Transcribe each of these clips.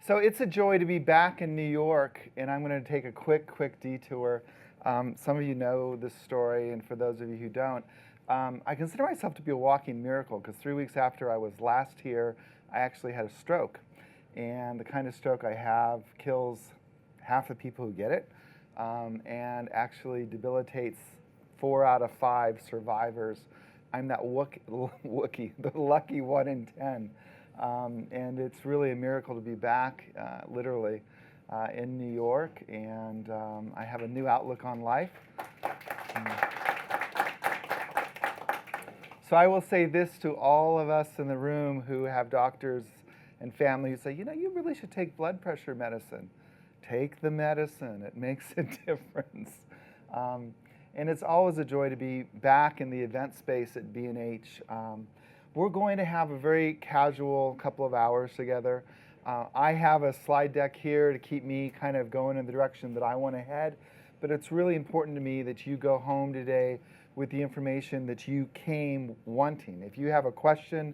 So it's a joy to be back in New York, and I'm going to take a quick detour. Some of you know this story, and for those of you who don't, I consider myself to be a walking miracle because 3 weeks after I was last here, I actually had a stroke. And the kind of stroke I have kills half the people who get it, and actually debilitates 4 out of 5 survivors. I'm that Wookie, the lucky 1 in 10. And it's really a miracle to be back, literally, in New York, and I have a new outlook on life. So I will say this to all of us in the room who have doctors and family who say, you know, you really should take blood pressure medicine. Take the medicine. It makes a difference. And it's always a joy to be back in the event space at B&H. We're going to have a very casual couple of hours together. I have a slide deck here to keep me kind of going in the direction that I want to head, but it's really important to me that you go home today with the information that you came wanting. If you have a question,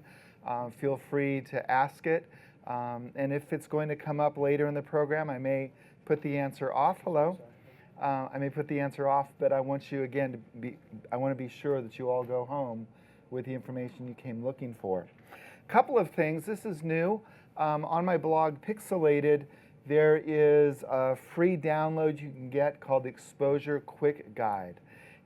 feel free to ask it. And if it's going to come up later in the program, I may put the answer off. Hello. I may put the answer off, but I want you again I want to be sure that you all go home with the information you came looking for. Couple of things. This is new. On my blog, Pixelated, there is a free download you can get called the Exposure Quick Guide.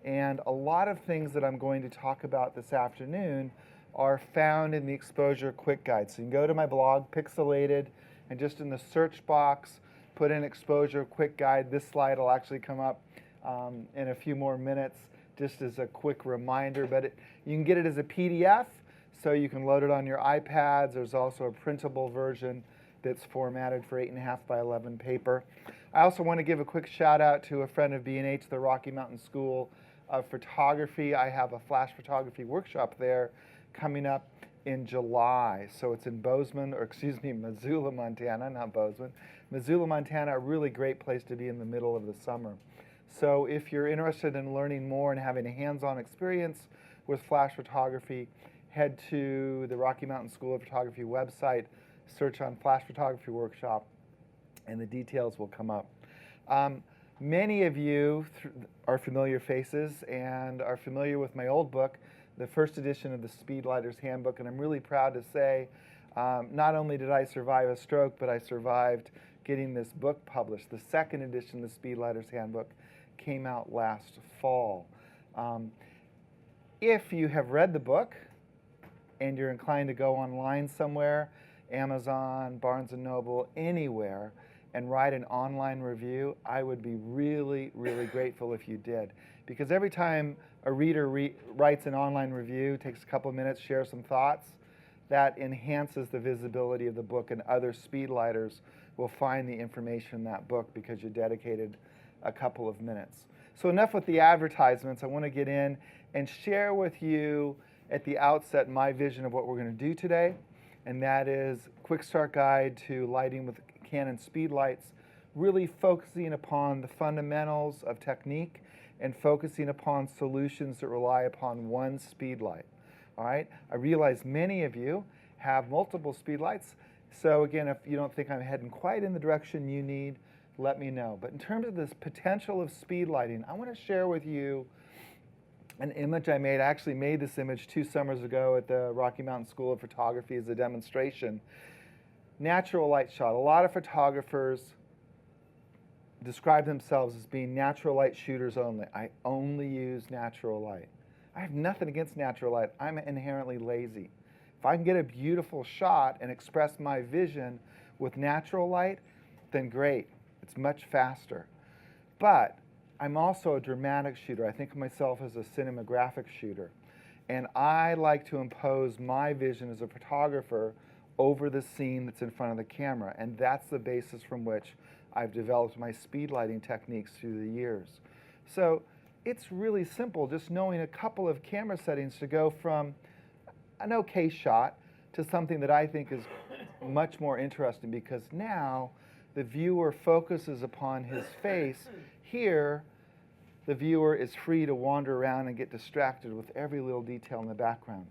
And a lot of things that I'm going to talk about this afternoon are found in the Exposure Quick Guide. So you can go to my blog, Pixelated, and just in the search box, put in Exposure Quick Guide. This slide will actually come up in a few more minutes, just as a quick reminder. But you can get it as a PDF, so you can load it on your iPads. There's also a printable version that's formatted for 8.5 by 11 paper. I also want to give a quick shout out to a friend of B&H, the Rocky Mountain School of Photography. I have a flash photography workshop there coming up in July. So it's in Missoula, Montana, not Bozeman. Missoula, Montana, a really great place to be in the middle of the summer. So if you're interested in learning more and having a hands-on experience with flash photography, head to the Rocky Mountain School of Photography website, search on Flash Photography Workshop, and the details will come up. Many of you are familiar faces and are familiar with my old book, the first edition of the Speedlighter's Handbook, and I'm really proud to say not only did I survive a stroke, but I survived getting this book published. The second edition of the Speedlighter's Handbook came out last fall. If you have read the book and you're inclined to go online somewhere, Amazon, Barnes & Noble, anywhere, and write an online review, I would be really grateful if you did. Because every time a reader writes an online review, takes a couple of minutes, shares some thoughts, that enhances the visibility of the book, and other speedlighters will find the information in that book because you dedicated a couple of minutes. So enough with the advertisements. I want to get in and share with you at the outset my vision of what we're going to do today, and that is quick start guide to lighting with Canon Speedlites, really focusing upon the fundamentals of technique and focusing upon solutions that rely upon one speedlight. All right? I realize many of you have multiple speedlights, so again, if you don't think I'm heading quite in the direction you need, let me know. But in terms of this potential of speed lighting, I want to share with you an image I made. I actually made this image 2 summers ago at the Rocky Mountain School of Photography as a demonstration. Natural light shot. A lot of photographers describe themselves as being natural light shooters only. I only use natural light. I have nothing against natural light. I'm inherently lazy. If I can get a beautiful shot and express my vision with natural light, then great. It's much faster. But I'm also a dramatic shooter. I think of myself as a cinematographic shooter. And I like to impose my vision as a photographer over the scene that's in front of the camera. And that's the basis from which I've developed my speed lighting techniques through the years. So it's really simple, just knowing a couple of camera settings to go from an okay shot to something that I think is much more interesting, because now the viewer focuses upon his face. Here, the viewer is free to wander around and get distracted with every little detail in the background.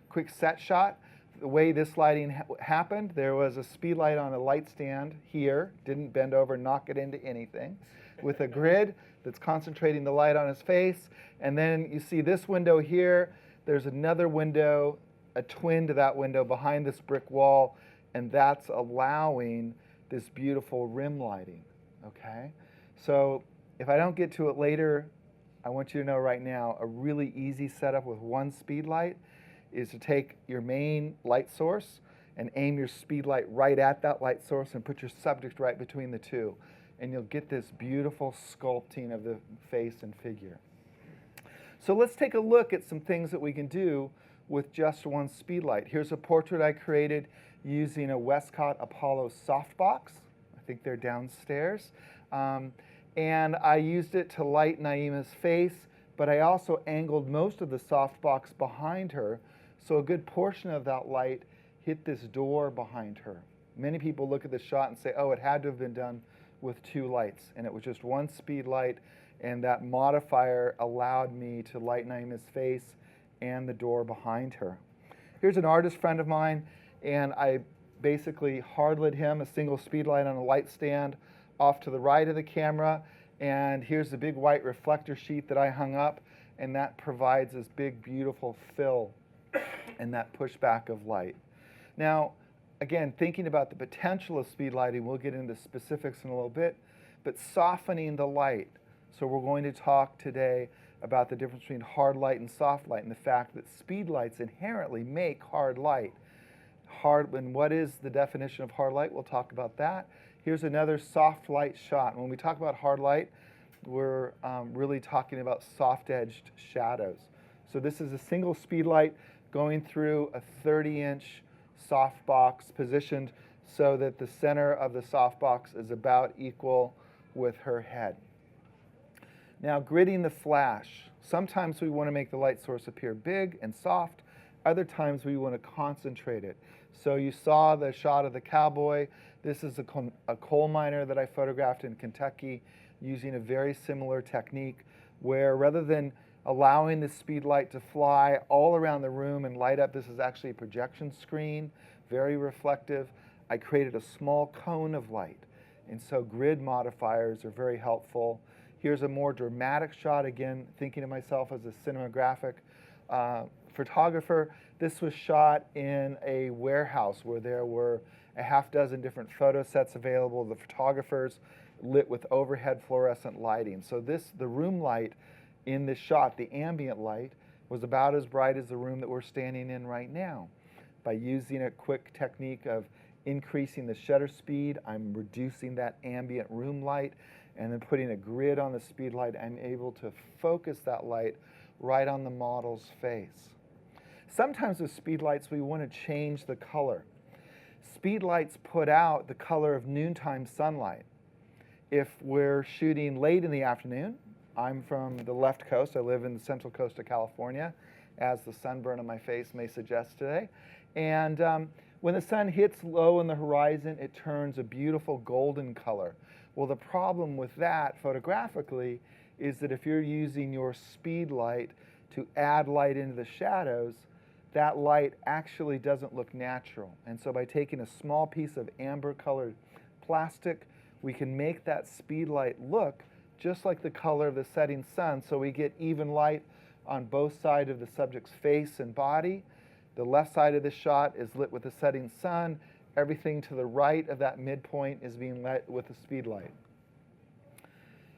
Quick set shot. the way this lighting happened, there was a Speedlight on a light stand here, didn't bend over and knock it into anything, with a grid that's concentrating the light on his face. And then you see this window here. There's another window, a twin to that window behind this brick wall, and that's allowing this beautiful rim lighting, okay? So if I don't get to it later, I want you to know right now, a really easy setup with one Speedlight is to take your main light source and aim your Speedlight right at that light source and put your subject right between the two. And you'll get this beautiful sculpting of the face and figure. So let's take a look at some things that we can do with just one Speedlight. Here's a portrait I created using a Westcott Apollo softbox. I think they're downstairs. And I used it to light Naima's face, but I also angled most of the softbox behind her, so a good portion of that light hit this door behind her. Many people look at the shot and say, oh, it had to have been done with two lights, and it was just one Speedlight, and that modifier allowed me to light Naima's face and the door behind her. Here's an artist friend of mine, and I basically hard-lit him a single Speedlight on a light stand off to the right of the camera, and here's the big white reflector sheet that I hung up, and that provides this big, beautiful fill and that pushback of light. Now, again, thinking about the potential of speed lighting, we'll get into specifics in a little bit, but softening the light. So we're going to talk today about the difference between hard light and soft light and the fact that speed lights inherently make hard light. And what is the definition of hard light? We'll talk about that. Here's another soft light shot. When we talk about hard light, we're really talking about soft-edged shadows. So this is a single Speedlight going through a 30-inch softbox positioned so that the center of the softbox is about equal with her head. Now, gridding the flash. Sometimes we want to make the light source appear big and soft. Other times we want to concentrate it. So you saw the shot of the cowboy. This is a coal miner that I photographed in Kentucky using a very similar technique where rather than allowing the Speedlight to fly all around the room and light up, this is actually a projection screen, very reflective. I created a small cone of light. And so grid modifiers are very helpful. Here's a more dramatic shot, again, thinking of myself as a cinematographic photographer. This was shot in a warehouse where there were a half dozen different photo sets available. The photographers lit with overhead fluorescent lighting. So the room light in this shot, the ambient light, was about as bright as the room that we're standing in right now. By using a quick technique of increasing the shutter speed, I'm reducing that ambient room light, and then putting a grid on the Speedlight, I'm able to focus that light right on the model's face. Sometimes with Speedlights, we want to change the color. Speedlights put out the color of noontime sunlight. If we're shooting late in the afternoon, I'm from the left coast, I live in the central coast of California, as the sunburn on my face may suggest today. And when the sun hits low in the horizon, it turns a beautiful golden color. Well, the problem with that photographically is that if you're using your Speedlight to add light into the shadows, that light actually doesn't look natural. And so by taking a small piece of amber colored plastic, we can make that Speedlight look just like the color of the setting sun, so we get even light on both sides of the subject's face and body. The left side of the shot is lit with the setting sun. Everything to the right of that midpoint is being lit with a Speedlight.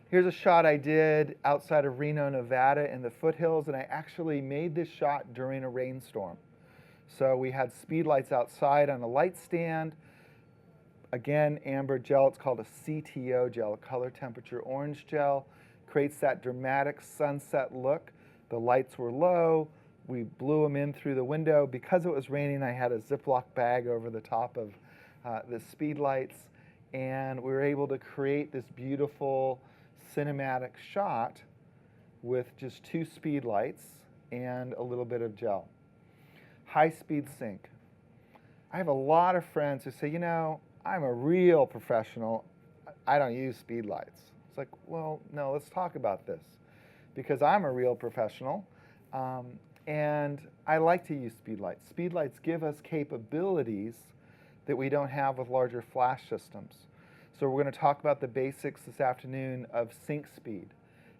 Here's a shot I did outside of Reno, Nevada in the foothills, and I actually made this shot during a rainstorm. So we had Speedlights outside on a light stand. Again, amber gel, it's called a CTO gel, a color temperature orange gel. Creates that dramatic sunset look. The lights were low. We blew them in through the window. Because it was raining, I had a Ziploc bag over the top of the Speedlights, and we were able to create this beautiful cinematic shot with just two Speedlights and a little bit of gel. High-speed sync. I have a lot of friends who say, you know, I'm a real professional. I don't use Speedlights. It's like, well, no, let's talk about this. Because I'm a real professional, And I like to use Speedlights. Speedlights give us capabilities that we don't have with larger flash systems. So we're going to talk about the basics this afternoon of sync speed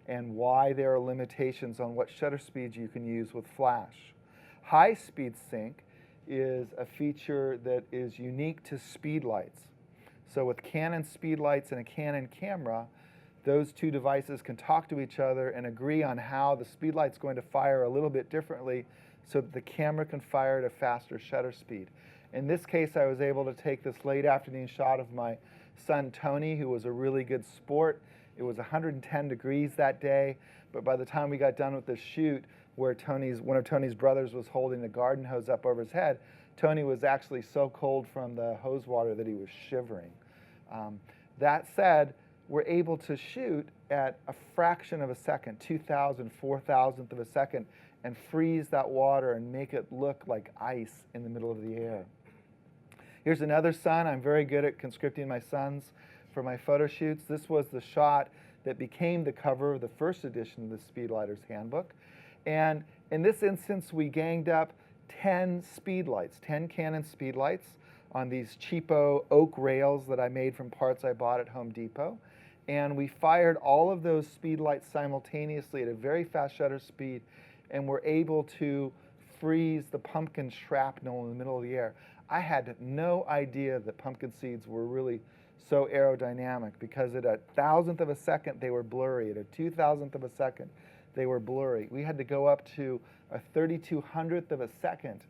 and why there are limitations on what shutter speeds you can use with flash. High speed sync is a feature that is unique to Speedlights. So with Canon Speedlights and a Canon camera, those two devices can talk to each other and agree on how the Speedlight's going to fire a little bit differently so that the camera can fire at a faster shutter speed. In this case, I was able to take this late afternoon shot of my son Tony, who was a really good sport. It was 110 degrees that day, but by the time we got done with the shoot, where one of Tony's brothers was holding a garden hose up over his head, Tony was actually so cold from the hose water that he was shivering. That said, we're able to shoot at a fraction of a second, 2,000, 4,000th of a second, and freeze that water and make it look like ice in the middle of the air. Here's another sun. I'm very good at conscripting my sons for my photo shoots. This was the shot that became the cover of the first edition of the Speedlighter's Handbook. And in this instance, we ganged up 10 Speedlights, 10 Canon Speedlights on these cheapo oak rails that I made from parts I bought at Home Depot. And we fired all of those Speedlights simultaneously at a very fast shutter speed, and were able to freeze the pumpkin shrapnel in the middle of the air. I had no idea that pumpkin seeds were really so aerodynamic, because at a 1,000th of a second they were blurry, at a 2,000th of a second they were blurry. We had to go up to a 3,200th of a second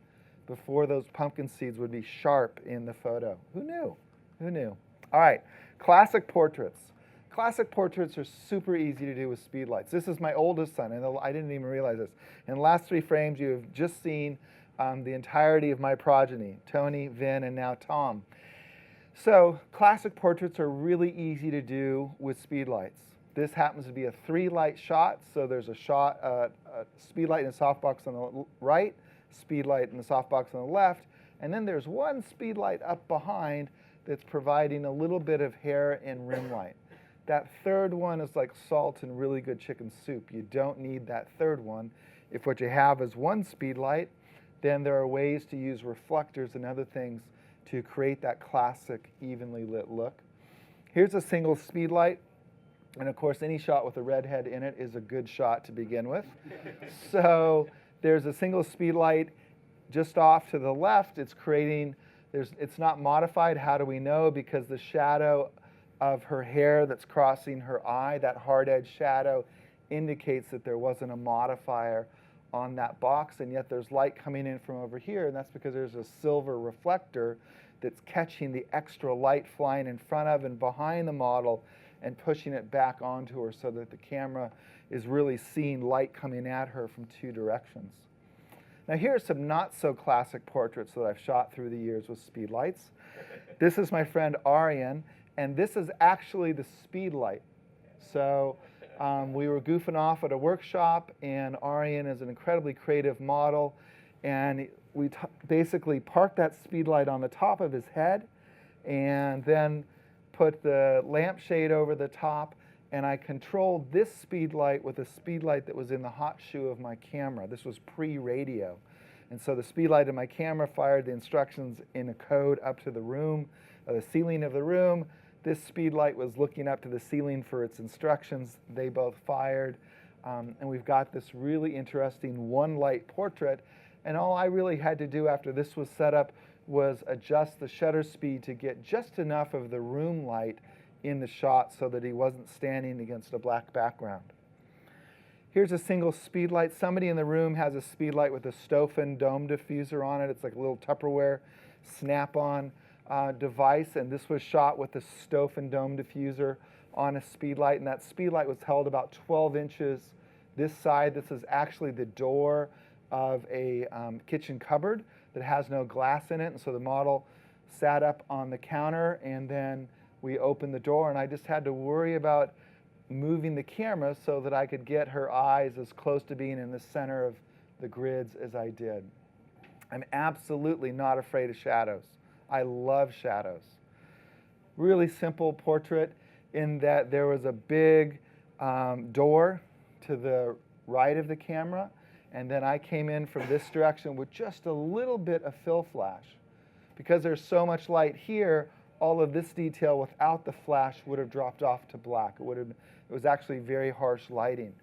before those pumpkin seeds would be sharp in the photo. Who knew? Who knew? All right, classic portraits. Classic portraits are super easy to do with Speedlights. This is my oldest son, and I didn't even realize this. In the last 3 frames, you have just seen the entirety of my progeny, Tony, Vin, and now Tom. So classic portraits are really easy to do with Speedlights. This happens to be a 3-light shot, so there's a Speedlight in the softbox on the right, Speedlight in the softbox on the left, and then there's one Speedlight up behind that's providing a little bit of hair and rim light. That third one is like salt in really good chicken soup. You don't need that third one. If what you have is one Speedlight, then there are ways to use reflectors and other things to create that classic evenly lit look. Here's a single Speedlight. And of course, any shot with a redhead in it is a good shot to begin with. So there's a single Speedlight just off to the left. It's not modified. How do we know? Because the shadow of her hair that's crossing her eye, that hard edge shadow, indicates that there wasn't a modifier on that box, and yet there's light coming in from over here, and that's because there's a silver reflector that's catching the extra light flying in front of and behind the model and pushing it back onto her so that the camera is really seeing light coming at her from 2 directions. Now here are some not so classic portraits that I've shot through the years with Speedlights. This is my friend Arian, and this is actually the Speedlight. So we were goofing off at a workshop, and Arian is an incredibly creative model, and we basically parked that Speedlight on the top of his head and then put the lampshade over the top, and I controlled this Speedlight with a Speedlight that was in the hot shoe of my camera. This was pre-radio. And so the Speedlight in my camera fired the instructions in a code up to the room, the ceiling of the room. This Speedlight was looking up to the ceiling for its instructions. They both fired. And we've got this really interesting 1-light portrait. And all I really had to do after this was set up was adjust the shutter speed to get just enough of the room light in the shot so that he wasn't standing against a black background. Here's a single Speedlight. Somebody in the room has a Speedlight with a Stoffen dome diffuser on it. It's like a little Tupperware snap-on device, and this was shot with a Stoffen dome diffuser on a Speedlight, and that Speedlight was held about 12 inches this side. This is actually the door of a kitchen cupboard that has no glass in it, and so the model sat up on the counter, and then we opened the door, and I just had to worry about moving the camera so that I could get her eyes as close to being in the center of the grids as I did. I'm absolutely not afraid of shadows. I love shadows. Really simple portrait in that there was a big door to the right of the camera, And then I came in from this direction with just a little bit of fill flash. Because there's so much light here, all of this detail without the flash would have dropped off to black. It was actually very harsh lighting.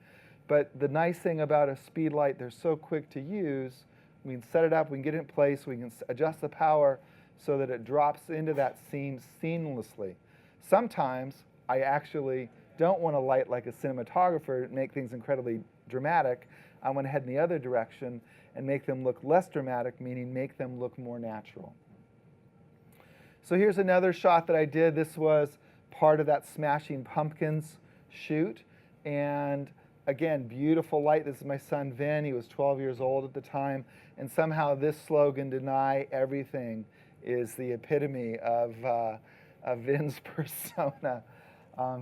But the nice thing about a Speedlight, they're so quick to use. We can set it up, we can get it in place, we can adjust the power so that it drops into that scene seamlessly. Sometimes I actually don't want to light like a cinematographer and make things incredibly dramatic. I want to head in the other direction and make them look less dramatic, meaning make them look more natural. So here's another shot that I did. This was part of that Smashing Pumpkins shoot. And again, beautiful light. This is my son, Vin. He was 12 years old at the time. And somehow this slogan, "Deny Everything," is the epitome of Vin's persona.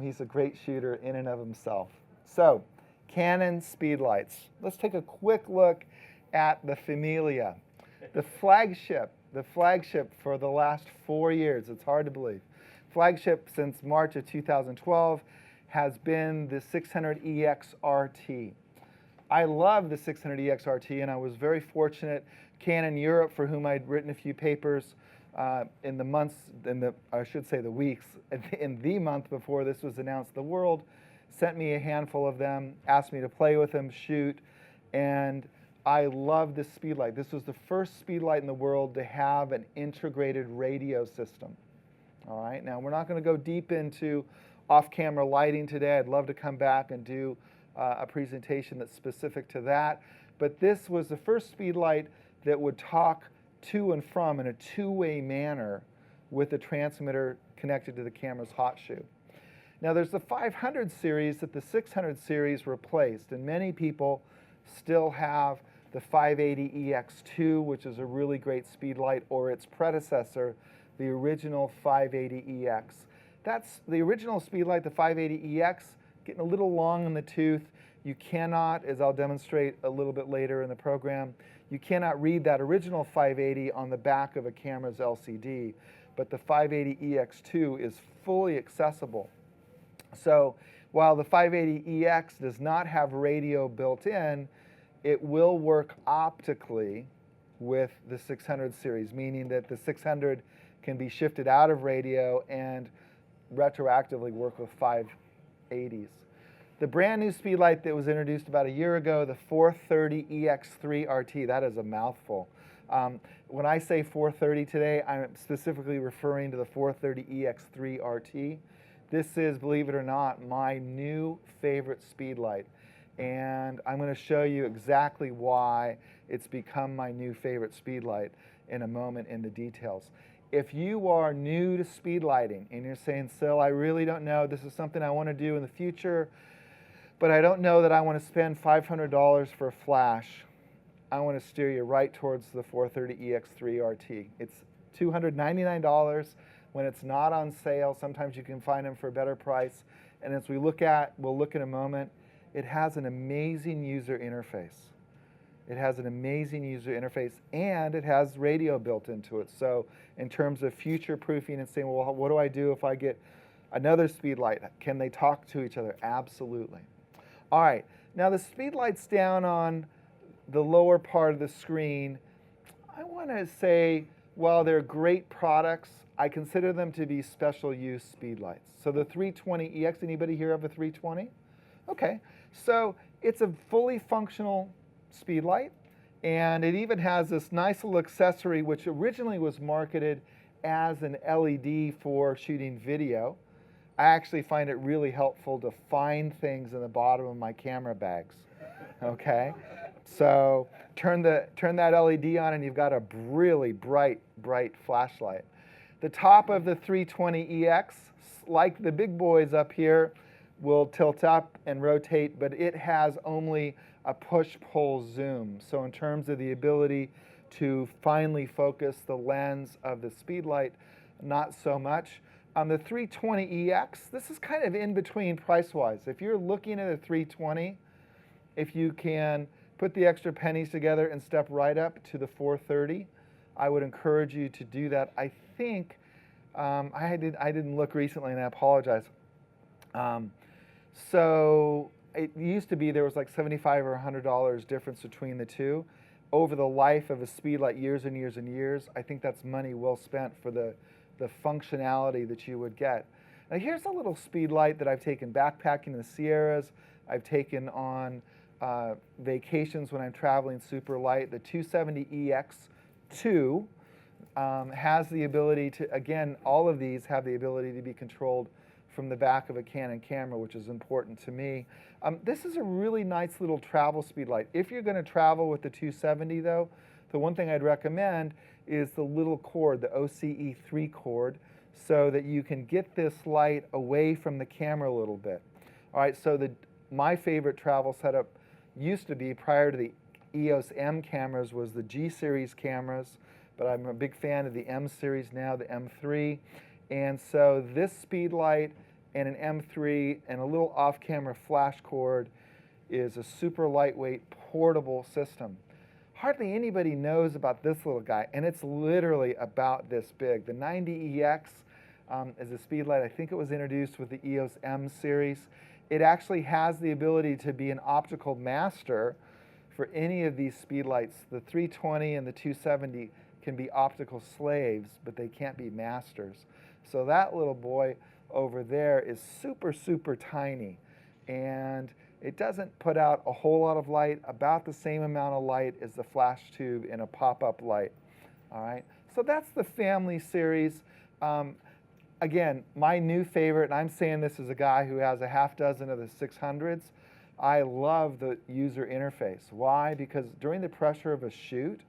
He's a great shooter in and of himself. So, Canon Speedlites. Let's take a quick look at the Familia. The flagship for the last 4 years, it's hard to believe. Flagship since March of 2012 has been the 600EX RT. I love the 600EX RT, and I was very fortunate. Canon Europe, for whom I'd written a few papers in the months, I should say the weeks, in the month before this was announced to the world, sent me a handful of them, asked me to play with them, shoot, and I love this Speedlight. This was the first Speedlight in the world to have an integrated radio system. All right, now we're not going to go deep into off-camera lighting today. I'd love to come back and do a presentation that's specific to that. But this was the first Speedlight that would talk to and from in a two-way manner with the transmitter connected to the camera's hot shoe. Now there's the 500 series that the 600 series replaced, and many people still have the 580EX2, which is a really great Speedlight, or its predecessor, the original 580EX. That's the original Speedlight, the 580EX, getting a little long in the tooth. You cannot, as I'll demonstrate a little bit later in the program, you cannot read that original 580 on the back of a camera's LCD, but the 580EX2 is fully accessible. So while the 580EX does not have radio built in, it will work optically with the 600 series, meaning that the 600 can be shifted out of radio and retroactively work with 580s. The brand new Speedlight that was introduced about a year ago, the 430EX3 RT, that is a mouthful. When I say 430 today, I'm specifically referring to the 430EX3 RT. This is, believe it or not, my new favorite Speedlight. And I'm going to show you exactly why it's become my new favorite Speedlight in a moment in the details. If you are new to speedlighting and you're saying, Syl, I really don't know, this is something I want to do in the future, but I don't know that I want to spend $500 for a flash, I want to steer you right towards the 430EX3 RT. It's $299 when it's not on sale. Sometimes you can find them for a better price. And as we'll look in a moment, it has an amazing user interface. It has an amazing user interface, and it has radio built into it. So in terms of future-proofing and saying, well, what do I do if I get another Speedlight? Can they talk to each other? Absolutely. All right, now the Speedlight's down on the lower part of the screen. I want to say, while they're great products, I consider them to be special use Speedlights. So the 320EX, anybody here have a 320? Okay, so it's a fully functional Speedlight, and it even has this nice little accessory which originally was marketed as an LED for shooting video. I actually find it really helpful to find things in the bottom of my camera bags. Okay, so turn that LED on and you've got a really bright flashlight. The top of the 320EX, like the big boys up here, will tilt up and rotate, but it has only a push-pull zoom. So in terms of the ability to finely focus the lens of the Speedlight, not so much. On the 320EX, this is kind of in between price-wise. If you're looking at a 320, if you can put the extra pennies together and step right up to the 430, I would encourage you to do that. I think, I didn't look recently and I apologize. So it used to be there was like $75 or $100 difference between the two. Over the life of a Speedlite, years and years and years, I think that's money well spent for the functionality that you would get. Now here's a little Speedlite that I've taken backpacking in the Sierras. I've taken on vacations when I'm traveling super light. The 270EX2 has the ability to, again, all of these have the ability to be controlled from the back of a Canon camera, which is important to me. This is a really nice little travel Speedlite. If you're going to travel with the 270 though, the one thing I'd recommend is the little cord, the OCE3 cord, so that you can get this light away from the camera a little bit. All right, so my favorite travel setup used to be, prior to the EOS M cameras, was the G series cameras, but I'm a big fan of the M series now, the M3. And so this Speedlite and an M3 and a little off-camera flash cord is a super lightweight portable system. Hardly anybody knows about this little guy, and it's literally about this big. The 90EX is a Speedlite. I think it was introduced with the EOS M series. It actually has the ability to be an optical master for any of these Speedlites. The 320 and the 270 can be optical slaves, but they can't be masters. So that little boy over there is super, super tiny, and it doesn't put out a whole lot of light, about the same amount of light as the flash tube in a pop-up light. All right, so that's the family series. Again, my new favorite, and I'm saying this as a guy who has a half dozen of the 600s, I love the user interface. Why? Because during the pressure of a shoot,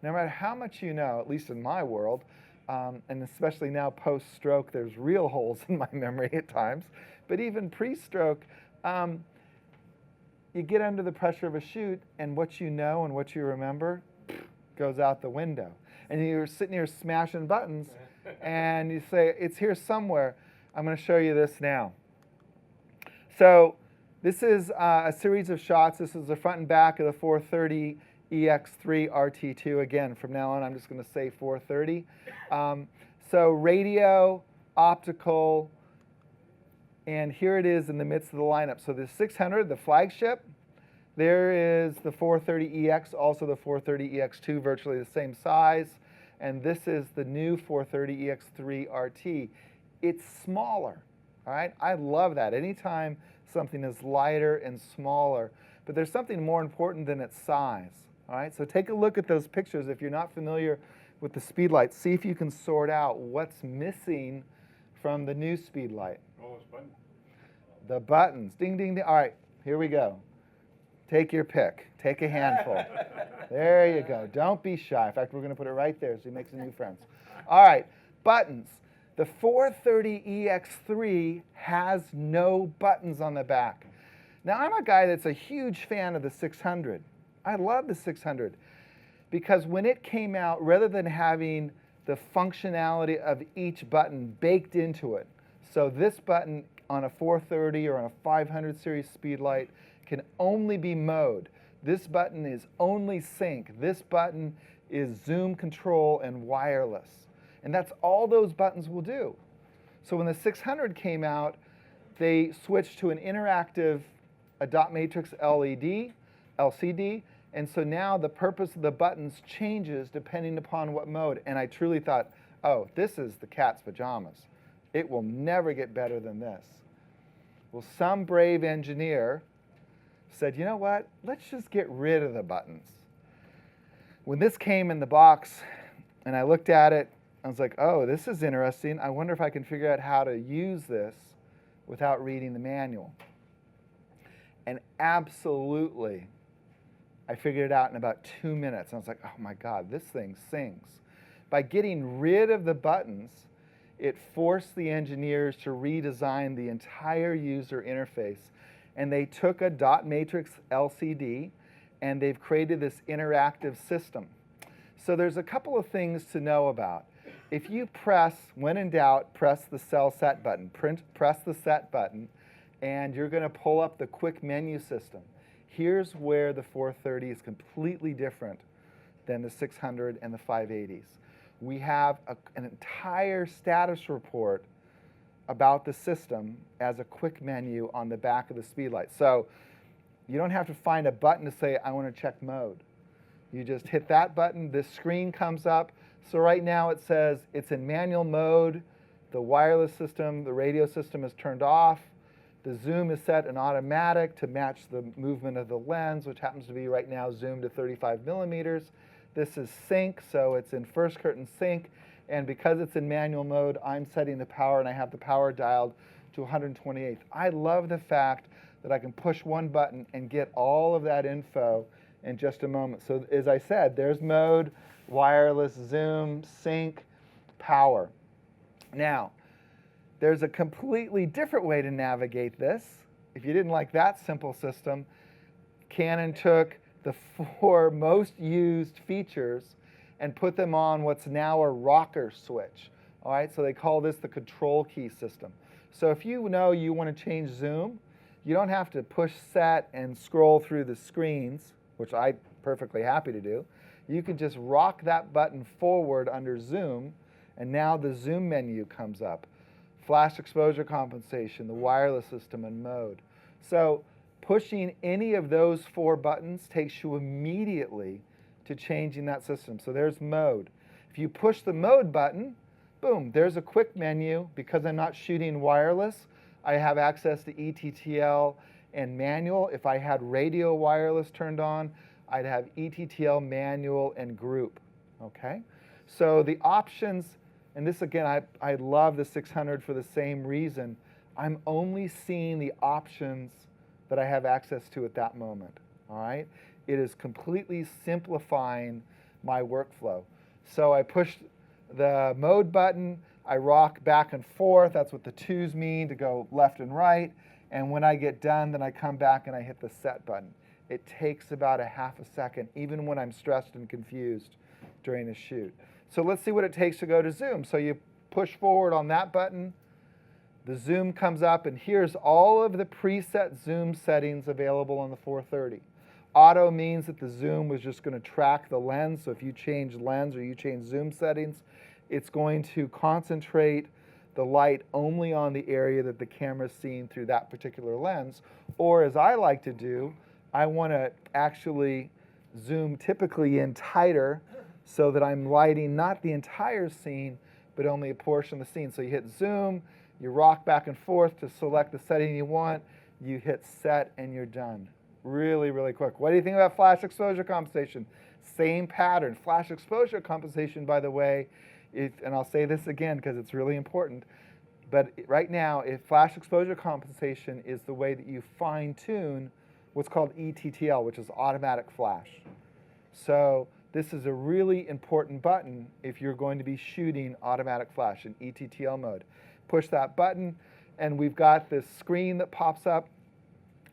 no matter how much you know, at least in my world, and especially now post-stroke, there's real holes in my memory at times, but even pre-stroke, you get under the pressure of a shoot, and what you know and what you remember goes out the window. And you're sitting here smashing buttons, and you say, it's here somewhere. I'm going to show you this now. So this is a series of shots. This is the front and back of the 430 EX3 RT2. Again, from now on, I'm just going to say 430. So radio, optical, and here it is in the midst of the lineup. So the 600, the flagship, there is the 430EX, also the 430EX2, virtually the same size. And this is the new 430EX3 RT. It's smaller, all right? I love that. Anytime something is lighter and smaller, but there's something more important than its size, all right? So take a look at those pictures. If you're not familiar with the Speedlite, see if you can sort out what's missing from the new Speedlite. Oh, it's buttons. The buttons. Ding, ding, ding. All right, here we go. Take your pick. Take a handful. There you go. Don't be shy. In fact, we're going to put it right there so you make some new friends. All right, buttons. The 430EX3 has no buttons on the back. Now, I'm a guy that's a huge fan of the 600. I love the 600 because when it came out, rather than having the functionality of each button baked into it, so this button on a 430 or on a 500 series Speedlite can only be mode. This button is only sync. This button is zoom control and wireless. And that's all those buttons will do. So when the 600 came out, they switched to an interactive dot matrix LCD, and so now the purpose of the buttons changes depending upon what mode. And I truly thought, oh, this is the cat's pajamas. It will never get better than this. Well, some brave engineer said, you know what, let's just get rid of the buttons. When this came in the box and I looked at it, I was like, oh, this is interesting. I wonder if I can figure out how to use this without reading the manual. And absolutely, I figured it out in about 2 minutes. I was like, oh my God, this thing sings. By getting rid of the buttons, it forced the engineers to redesign the entire user interface. And they took a dot matrix LCD and they've created this interactive system. So there's a couple of things to know about. If you press, when in doubt, press the cell set button. Press the set button, and you're going to pull up the quick menu system. Here's where the 430 is completely different than the 600 and the 580s. We have an entire status report about the system as a quick menu on the back of the Speedlite. So You don't have to find a button to say, I want to check mode. You just hit that button, this screen comes up. So right now it says it's in manual mode. The wireless system, the radio system is turned off. The zoom is set in automatic to match the movement of the lens, which happens to be right now zoomed to 35 millimeters. This is sync, so it's in first curtain sync. And because it's in manual mode, I'm setting the power, and I have the power dialed to 128th. I love the fact that I can push one button and get all of that info in just a moment. So as I said, there's mode, wireless, zoom, sync, power. Now, there's a completely different way to navigate this. If you didn't like that simple system, Canon took the 4 most used features and put them on what's now a rocker switch. All right, so they call this the control key system. So if you know you want to change zoom, you don't have to push set and scroll through the screens, which I'm perfectly happy to do. You can just rock that button forward under zoom, and now the zoom menu comes up. Flash exposure compensation, the wireless system, and mode. So pushing any of those 4 buttons takes you immediately to changing that system. So there's mode. If you push the mode button, boom, there's a quick menu. Because I'm not shooting wireless, I have access to E-TTL and manual. If I had radio wireless turned on, I'd have E-TTL, manual, and group. Okay? So the options, and this again, I love the 600 for the same reason. I'm only seeing the options that I have access to at that moment. All right? It is completely simplifying my workflow. So I push the mode button, I rock back and forth. That's what the 2s mean, to go left and right. And when I get done, then I come back and I hit the set button. It takes about a half a second, even when I'm stressed and confused during a shoot. So let's see what it takes to go to zoom. So you push forward on that button, the zoom comes up, and here's all of the preset zoom settings available on the 430. Auto means that the zoom was just going to track the lens. So if you change lens or you change zoom settings, it's going to concentrate the light only on the area that the camera's seeing through that particular lens. Or as I like to do, I want to actually zoom typically in tighter so that I'm lighting not the entire scene, but only a portion of the scene. So you hit zoom, you rock back and forth to select the setting you want, you hit set, and you're done. Really, really quick. What do you think about flash exposure compensation? Same pattern. Flash exposure compensation, by the way, and I'll say this again because it's really important, but right now, if flash exposure compensation is the way that you fine-tune what's called E-TTL, which is automatic flash. So this is a really important button if you're going to be shooting automatic flash in E-TTL mode. Push that button, and we've got this screen that pops up.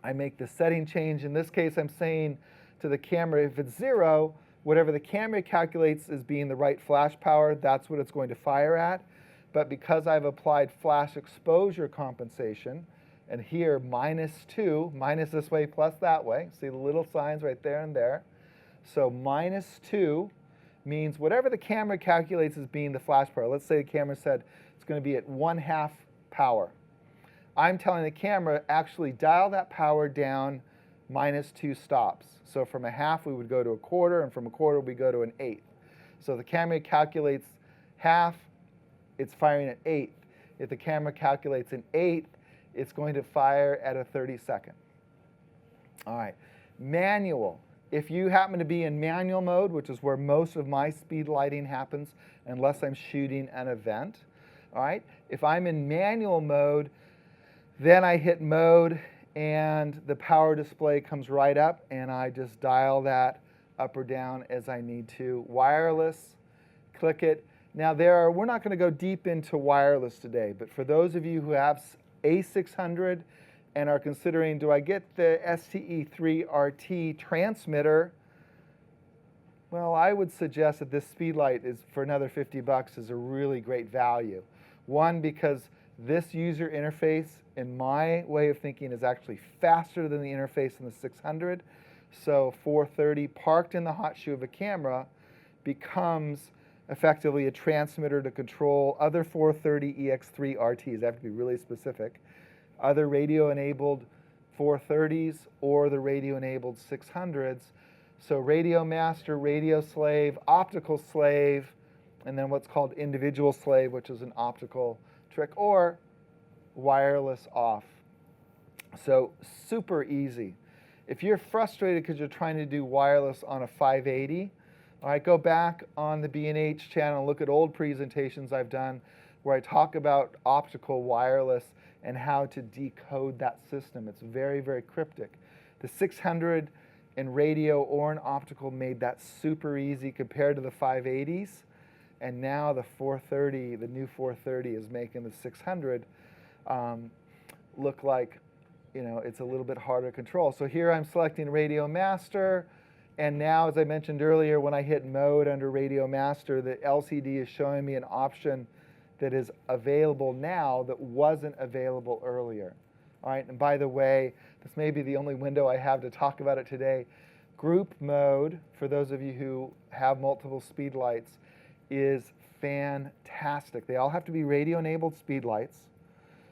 I make the setting change. In this case, I'm saying to the camera, if it's 0, whatever the camera calculates as being the right flash power, that's what it's going to fire at. But because I've applied flash exposure compensation, and here -2, minus this way plus that way, see the little signs right there and there. So -2 means whatever the camera calculates as being the flash power. Let's say the camera said it's going to be at 1/2 power. I'm telling the camera, actually dial that power down -2 stops. So from a half, we would go to a quarter, and from a quarter, we go to an eighth. So the camera calculates half, it's firing at eighth. If the camera calculates an eighth, it's going to fire at a 32nd. All right, manual. If you happen to be in manual mode, which is where most of my speed lighting happens, unless I'm shooting an event, all right? If I'm in manual mode, then I hit mode, and the power display comes right up, and I just dial that up or down as I need to. Wireless, click it. Now we're not going to go deep into wireless today, but for those of you who have A600 and are considering, do I get the STE3RT transmitter? Well, I would suggest that this Speedlight is, for another $50, is a really great value. One, because this user interface, in my way of thinking, is actually faster than the interface in the 600. So 430 parked in the hot shoe of a camera becomes effectively a transmitter to control other 430 EX3 RTs. I have to be really specific. Other radio-enabled 430s or the radio-enabled 600s. So radio master, radio slave, optical slave, and then what's called individual slave, which is an optical trick, or wireless off. So super easy. If you're frustrated because you're trying to do wireless on a 580, all right, go back on the B&H channel and look at old presentations I've done where I talk about optical wireless and how to decode that system. It's very, very cryptic. The 600 in radio or in optical made that super easy compared to the 580s. And now the 430, the new 430 is making the 600 look like, you know, it's a little bit harder to control. So here I'm selecting Radio Master, and now, as I mentioned earlier, when I hit mode under Radio Master, the LCD is showing me an option that is available now that wasn't available earlier. All right, and by the way, this may be the only window I have to talk about it today. Group mode, for those of you who have multiple Speedlites, is fantastic. They all have to be radio-enabled Speedlites,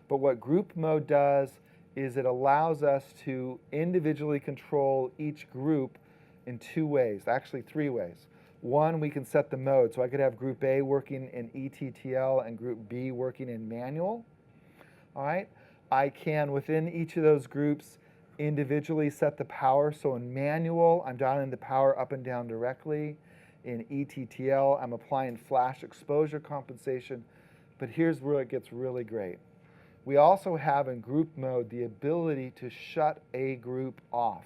but what group mode does is it allows us to individually control each group in two ways, actually three ways. One, we can set the mode, so I could have group A working in E-TTL and group B working in manual. All right, I can, within each of those groups, individually set the power. So in manual, I'm dialing the power up and down directly. In E-TTL, I'm applying flash exposure compensation. But here's where it gets really great. We also have in group mode the ability to shut a group off.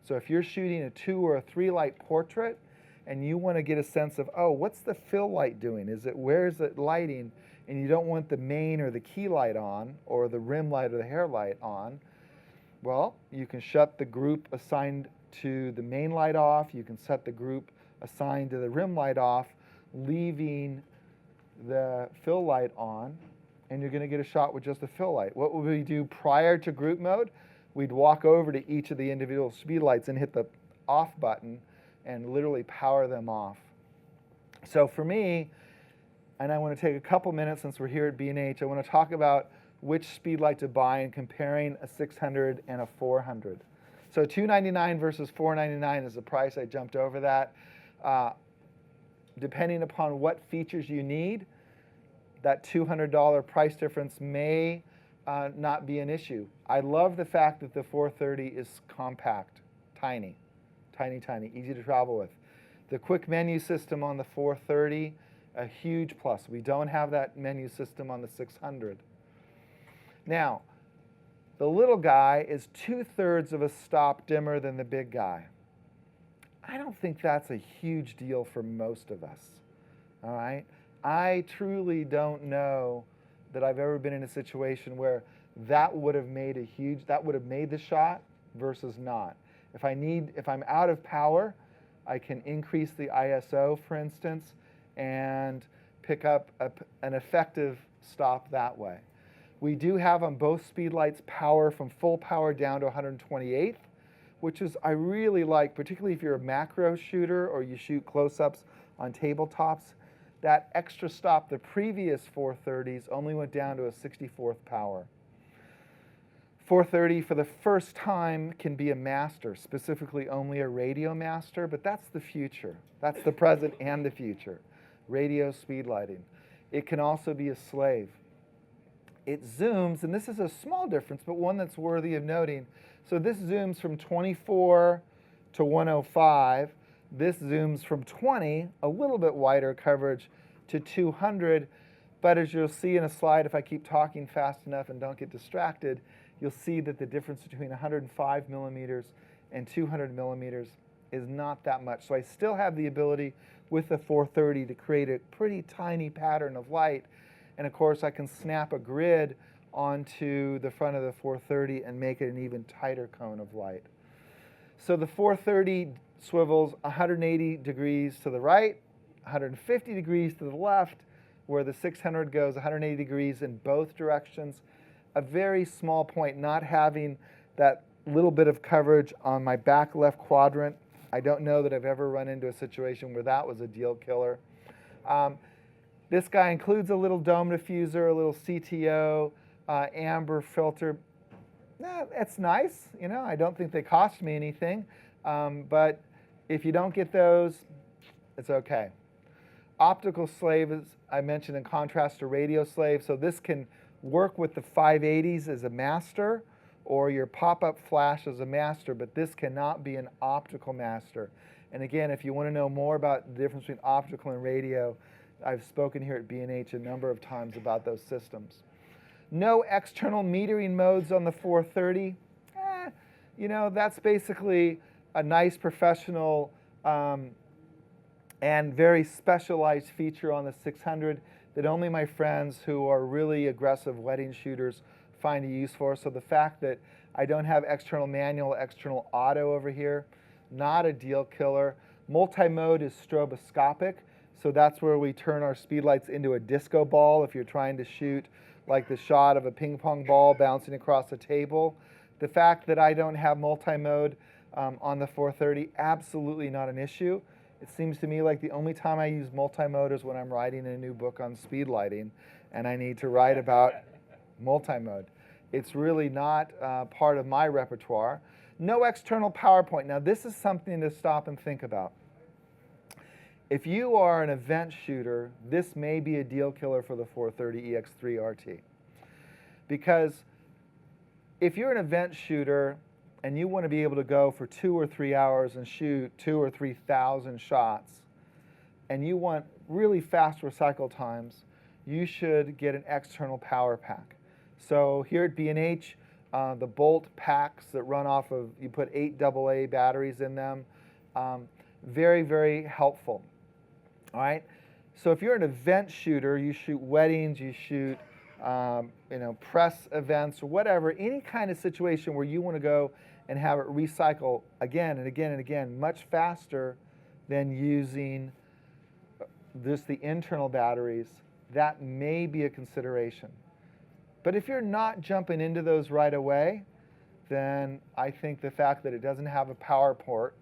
So if you're shooting a 2 or a 3 light portrait and you want to get a sense of, oh, what's the fill light doing? Where's it lighting? And you don't want the main or the key light on, or the rim light or the hair light on, well, you can shut the group assigned to the main light off. You can set the group assigned to the rim light off, leaving the fill light on, and you're going to get a shot with just the fill light. What would we do prior to group mode? We'd walk over to each of the individual Speedlights and hit the off button and literally power them off. So for me, and I want to take a couple minutes since we're here at B&H, I want to talk about which Speedlight to buy and comparing a 600 and a 400. So $299 versus $499 is the price. I jumped over that. Depending upon what features you need, that $200 price difference may not be an issue. I love the fact that the 430 is compact, tiny, easy to travel with. The quick menu system on the 430, a huge plus. We don't have that menu system on the 600. Now, the little guy is 2/3 of a stop dimmer than the big guy. I don't think that's a huge deal for most of us, all right? I truly don't know that I've ever been in a situation where that would have made the shot versus not. If I'm out of power, I can increase the ISO, for instance, and pick up an effective stop that way. We do have on both Speedlights power from full power down to 128th, which is I really like, particularly if you're a macro shooter or you shoot close-ups on tabletops. That extra stop, the previous 430s only went down to a 64th power. 430 for the first time can be a master, specifically only a radio master, but that's the future. That's the present and the future. Radio speedlighting. It can also be a slave. It zooms, and this is a small difference, but one that's worthy of noting. So this zooms from 24 to 105. This zooms from 20, a little bit wider coverage, to 200. But as you'll see in a slide, if I keep talking fast enough and don't get distracted, you'll see that the difference between 105 millimeters and 200 millimeters is not that much. So I still have the ability with the 430 to create a pretty tiny pattern of light. And of course, I can snap a grid onto the front of the 430 and make it an even tighter cone of light. So the 430 swivels 180 degrees to the right, 150 degrees to the left, where the 600 goes 180 degrees in both directions. A very small point, not having that little bit of coverage on my back left quadrant. I don't know that I've ever run into a situation where that was a deal killer. This guy includes a little dome diffuser, a little CTO, amber filter. It's nice. You know, I don't think they cost me anything. But if you don't get those, it's okay. Optical slave, as I mentioned, in contrast to radio slave. So this can work with the 580s as a master or your pop-up flash as a master, but this cannot be an optical master. And again, if you want to know more about the difference between optical and radio, I've spoken here at B&H a number of times about those systems. No external metering modes on the 430. You know, that's basically a nice professional and very specialized feature on the 600 that only my friends who are really aggressive wedding shooters find a use for. So the fact that I don't have external manual, external auto over here, not a deal killer. Multi-mode is stroboscopic, so that's where we turn our speedlights into a disco ball if you're trying to shoot like the shot of a ping pong ball bouncing across a table. The fact that I don't have multi-mode on the 430, absolutely not an issue. It seems to me like the only time I use multi-mode is when I'm writing a new book on speedlighting and I need to write about multi-mode. It's really not part of my repertoire. No external PowerPoint. Now this is something to stop and think about. If you are an event shooter, this may be a deal killer for the 430 EX3 RT. Because if you're an event shooter and you want to be able to go for 2 or 3 hours and shoot 2,000 or 3,000 shots, and you want really fast recycle times, you should get an external power pack. So here at B&H, the Bolt packs that run off of, you put 8 AA batteries in them, very, very helpful. All right, so if you're an event shooter, you shoot weddings, you shoot press events or whatever, any kind of situation where you want to go and have it recycle again and again and again, much faster than using just the internal batteries, that may be a consideration. But if you're not jumping into those right away, then I think the fact that it doesn't have a power port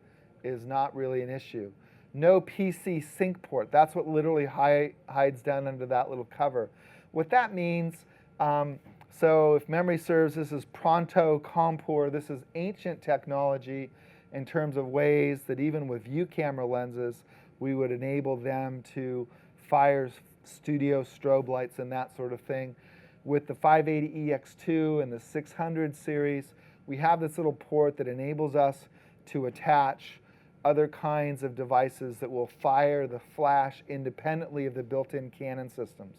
is not really an issue. No PC sync port. That's what literally hides down under that little cover. What that means, so if memory serves, this is Pronto Compur. This is ancient technology in terms of ways that even with view camera lenses, we would enable them to fire studio strobe lights and that sort of thing. With the 580EX2 and the 600 series, we have this little port that enables us to attach other kinds of devices that will fire the flash independently of the built-in Canon systems.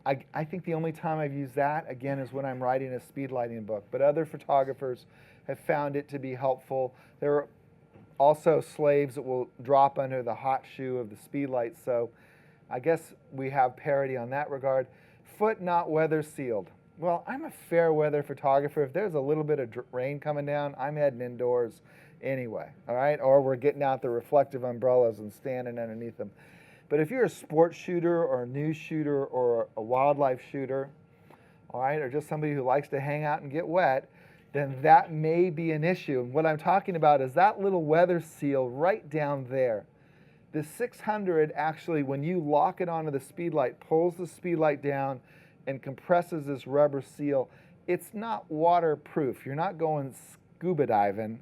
I think the only time I've used that, again, is when I'm writing a speedlighting book, but other photographers have found it to be helpful. There are also slaves that will drop under the hot shoe of the Speedlight, so I guess we have parity on that regard. Foot not weather sealed. Well, I'm a fair weather photographer. If there's a little bit of rain coming down, I'm heading indoors anyway, all right? Or we're getting out the reflective umbrellas and standing underneath them. But if you're a sports shooter or a news shooter or a wildlife shooter, all right, or just somebody who likes to hang out and get wet, then that may be an issue. And what I'm talking about is that little weather seal right down there. The 600 actually, when you lock it onto the Speedlight, pulls the Speedlight down and compresses this rubber seal. It's not waterproof. You're not going scuba diving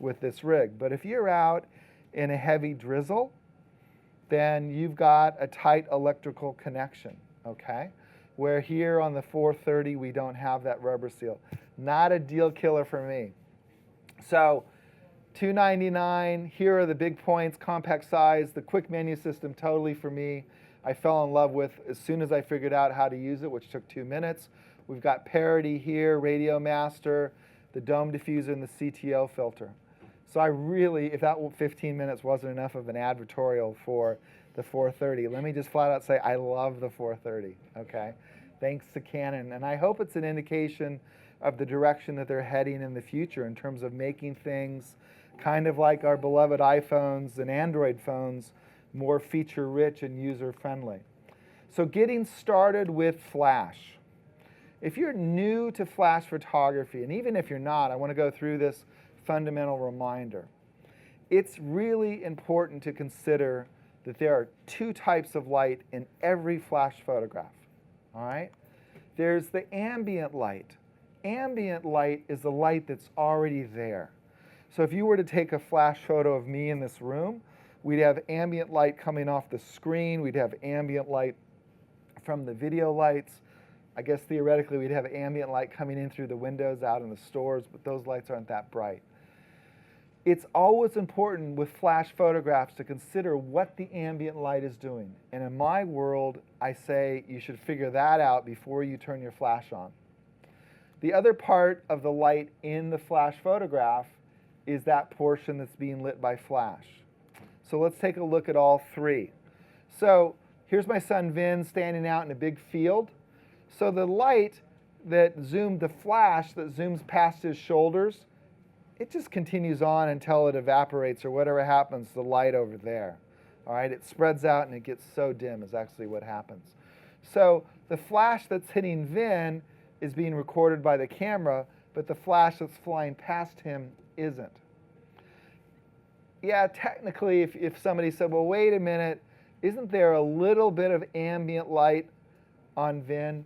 with this rig. But if you're out in a heavy drizzle, then you've got a tight electrical connection, okay? Where here on the 430, we don't have that rubber seal. Not a deal killer for me. So $299, here are the big points: compact size, the quick menu system, totally for me. I fell in love with as soon as I figured out how to use it, which took 2 minutes. We've got parity here, Radio Master, the dome diffuser, and the CTO filter. So I really, if that 15 minutes wasn't enough of an advertorial for the 430, let me just flat out say I love the 430, okay? Thanks to Canon. And I hope it's an indication of the direction that they're heading in the future in terms of making things kind of like our beloved iPhones and Android phones, more feature-rich and user-friendly. So getting started with flash. If you're new to flash photography, and even if you're not, I want to go through this fundamental reminder. It's really important to consider that there are 2 types of light in every flash photograph, all right? There's the ambient light. Ambient light is the light that's already there. So if you were to take a flash photo of me in this room, we'd have ambient light coming off the screen, we'd have ambient light from the video lights. I guess theoretically we'd have ambient light coming in through the windows out in the stores, but those lights aren't that bright. It's always important with flash photographs to consider what the ambient light is doing. And in my world, I say you should figure that out before you turn your flash on. The other part of the light in the flash photograph is that portion that's being lit by flash. So let's take a look at all three. So here's my son Vin standing out in a big field. So the light that zoomed, the flash that zooms past his shoulders, it just continues on until it evaporates or whatever happens to the light over there. All right, it spreads out and it gets so dim is actually what happens. So the flash that's hitting Vin is being recorded by the camera, but the flash that's flying past him isn't. Yeah, technically, if somebody said, well, wait a minute, isn't there a little bit of ambient light on Vin?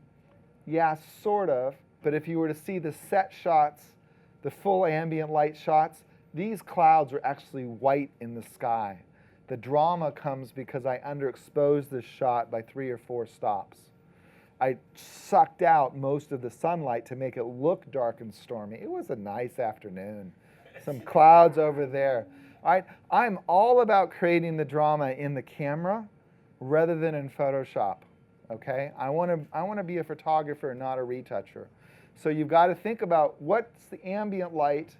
Yeah, sort of, but if you were to see the set shots, the full ambient light shots, these clouds are actually white in the sky. The drama comes because I underexposed this shot by 3 or 4 stops. I sucked out most of the sunlight to make it look dark and stormy. It was a nice afternoon. Some clouds over there. All right, I'm all about creating the drama in the camera rather than in Photoshop. Okay, I want to be a photographer, not a retoucher. So you've got to think about what's the ambient light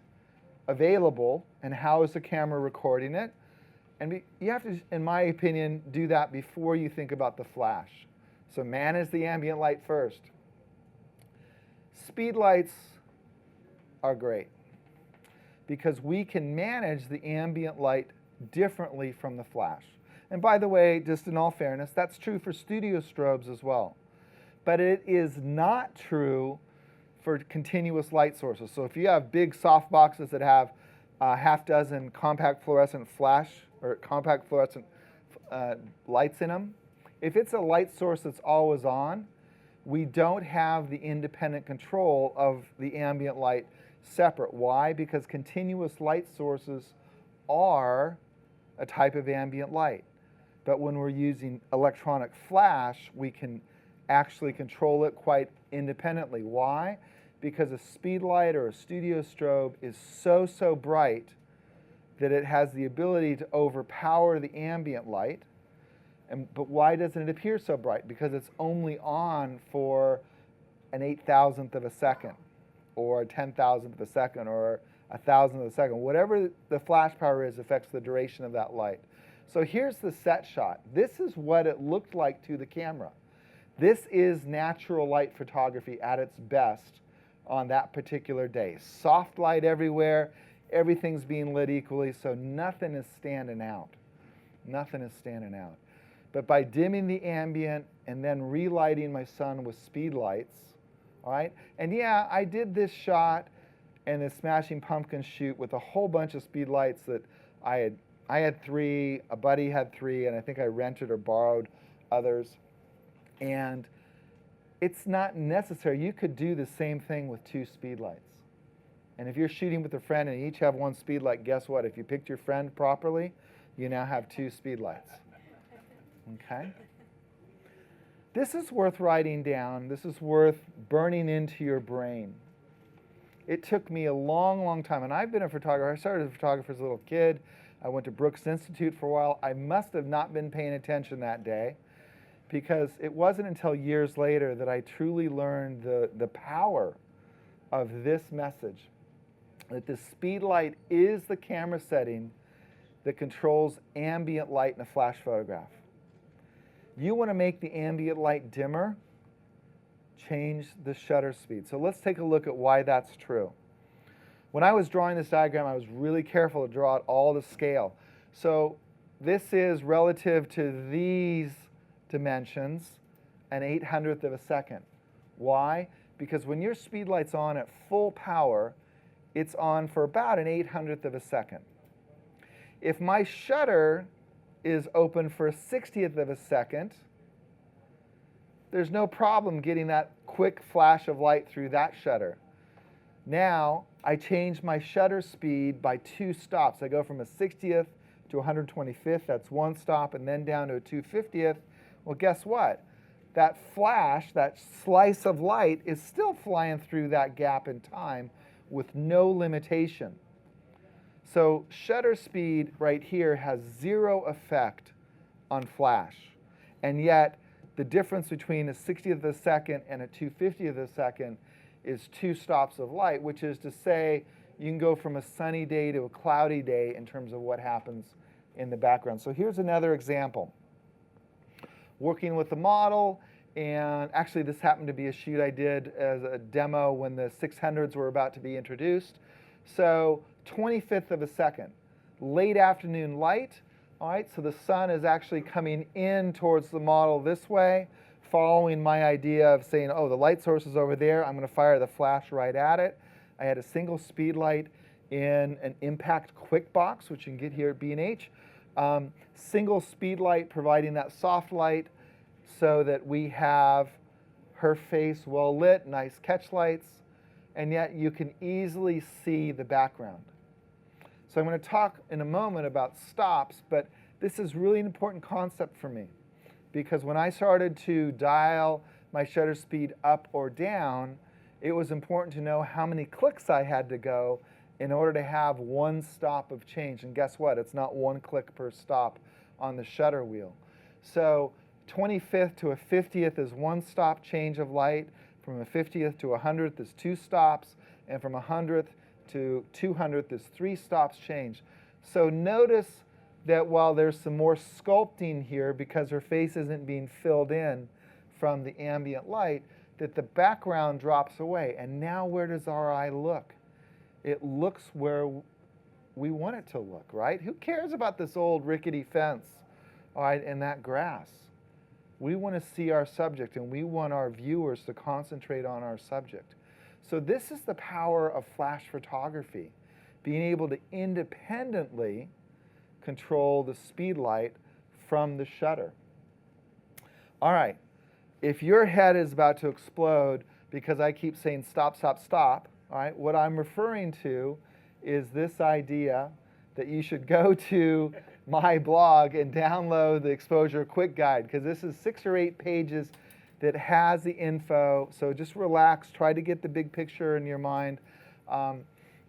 available and how is the camera recording it. And you have to, in my opinion, do that before you think about the flash. So manage the ambient light first. Speedlights are great because we can manage the ambient light differently from the flash. And by the way, just in all fairness, that's true for studio strobes as well. But it is not true for continuous light sources. So if you have big soft boxes that have a half dozen compact fluorescent flash or compact fluorescent lights in them, if it's a light source that's always on, we don't have the independent control of the ambient light separate. Why? Because continuous light sources are a type of ambient light. But when we're using electronic flash, we can actually control it quite independently. Why? Because a speedlight or a studio strobe is so bright that it has the ability to overpower the ambient light. But why doesn't it appear so bright? Because it's only on for an 8,000th of a second, or a 10,000th of a second, or a 1,000th of a second. Whatever the flash power is affects the duration of that light. So here's the set shot. This is what it looked like to the camera. This is natural light photography at its best on that particular day. Soft light everywhere, everything's being lit equally, so nothing is standing out. Nothing is standing out. But by dimming the ambient and then relighting my son with Speedlites, all right? And yeah, I did this shot and the Smashing Pumpkins shoot with a whole bunch of Speedlights that I had 3, a buddy had 3, and I think I rented or borrowed others. And it's not necessary. You could do the same thing with 2 Speedlights. And if you're shooting with a friend and you each have 1 Speedlight, guess what? If you picked your friend properly, you now have 2 Speedlights. Okay? This is worth writing down. This is worth burning into your brain. It took me a long time, and I've been a photographer. I started as a photographer as a little kid. I went to Brooks Institute for a while. I must have not been paying attention that day because it wasn't until years later that I truly learned the power of this message, that the Speedlight is the camera setting that controls ambient light in a flash photograph. You want to make the ambient light dimmer, change the shutter speed. So let's take a look at why that's true. When I was drawing this diagram, I was really careful to draw out all the scale. So this is relative to these dimensions, an 800th of a second. Why? Because when your Speedlight's on at full power, it's on for about an 800th of a second. If my shutter is open for a 60th of a second, there's no problem getting that quick flash of light through that shutter. Now I change my shutter speed by 2 stops. I go from a 60th to 125th, that's 1 stop, and then down to a 250th. Well, guess what? That flash, that slice of light, is still flying through that gap in time with no limitation. So shutter speed right here has 0 effect on flash. And yet, the difference between a 60th of a second and a 250th of a second is 2 stops of light, which is to say you can go from a sunny day to a cloudy day in terms of what happens in the background. So here's another example. Working with the model, and actually this happened to be a shoot I did as a demo when the 600s were about to be introduced. So 25th of a second, late afternoon light. All right, so the sun is actually coming in towards the model this way, following my idea of saying, oh, the light source is over there, I'm going to fire the flash right at it. I had a single speed light in an impact quick box, which you can get here at B&H. Single speed light providing that soft light so that we have her face well lit, nice catch lights, and yet you can easily see the background. So I'm going to talk in a moment about stops, but this is really an important concept for me because when I started to dial my shutter speed up or down, it was important to know how many clicks I had to go in order to have 1 stop of change. And guess what? It's not 1 click per stop on the shutter wheel. So 25th to a 50th is 1 stop change of light. From a 50th to a 100th is 2 stops. And from a 100th to 200th is 3 stops change. So notice that while there's some more sculpting here because her face isn't being filled in from the ambient light, that the background drops away. And now where does our eye look? It looks where we want it to look, right? Who cares about this old rickety fence, all right, and that grass? We want to see our subject, and we want our viewers to concentrate on our subject. So this is the power of flash photography, being able to independently control the speed light from the shutter. All right, if your head is about to explode because I keep saying stop, stop, stop, all right, what I'm referring to is this idea that you should go to my blog and download the exposure quick guide, because this is 6 or 8 pages that has the info. So just relax, try to get the big picture in your mind.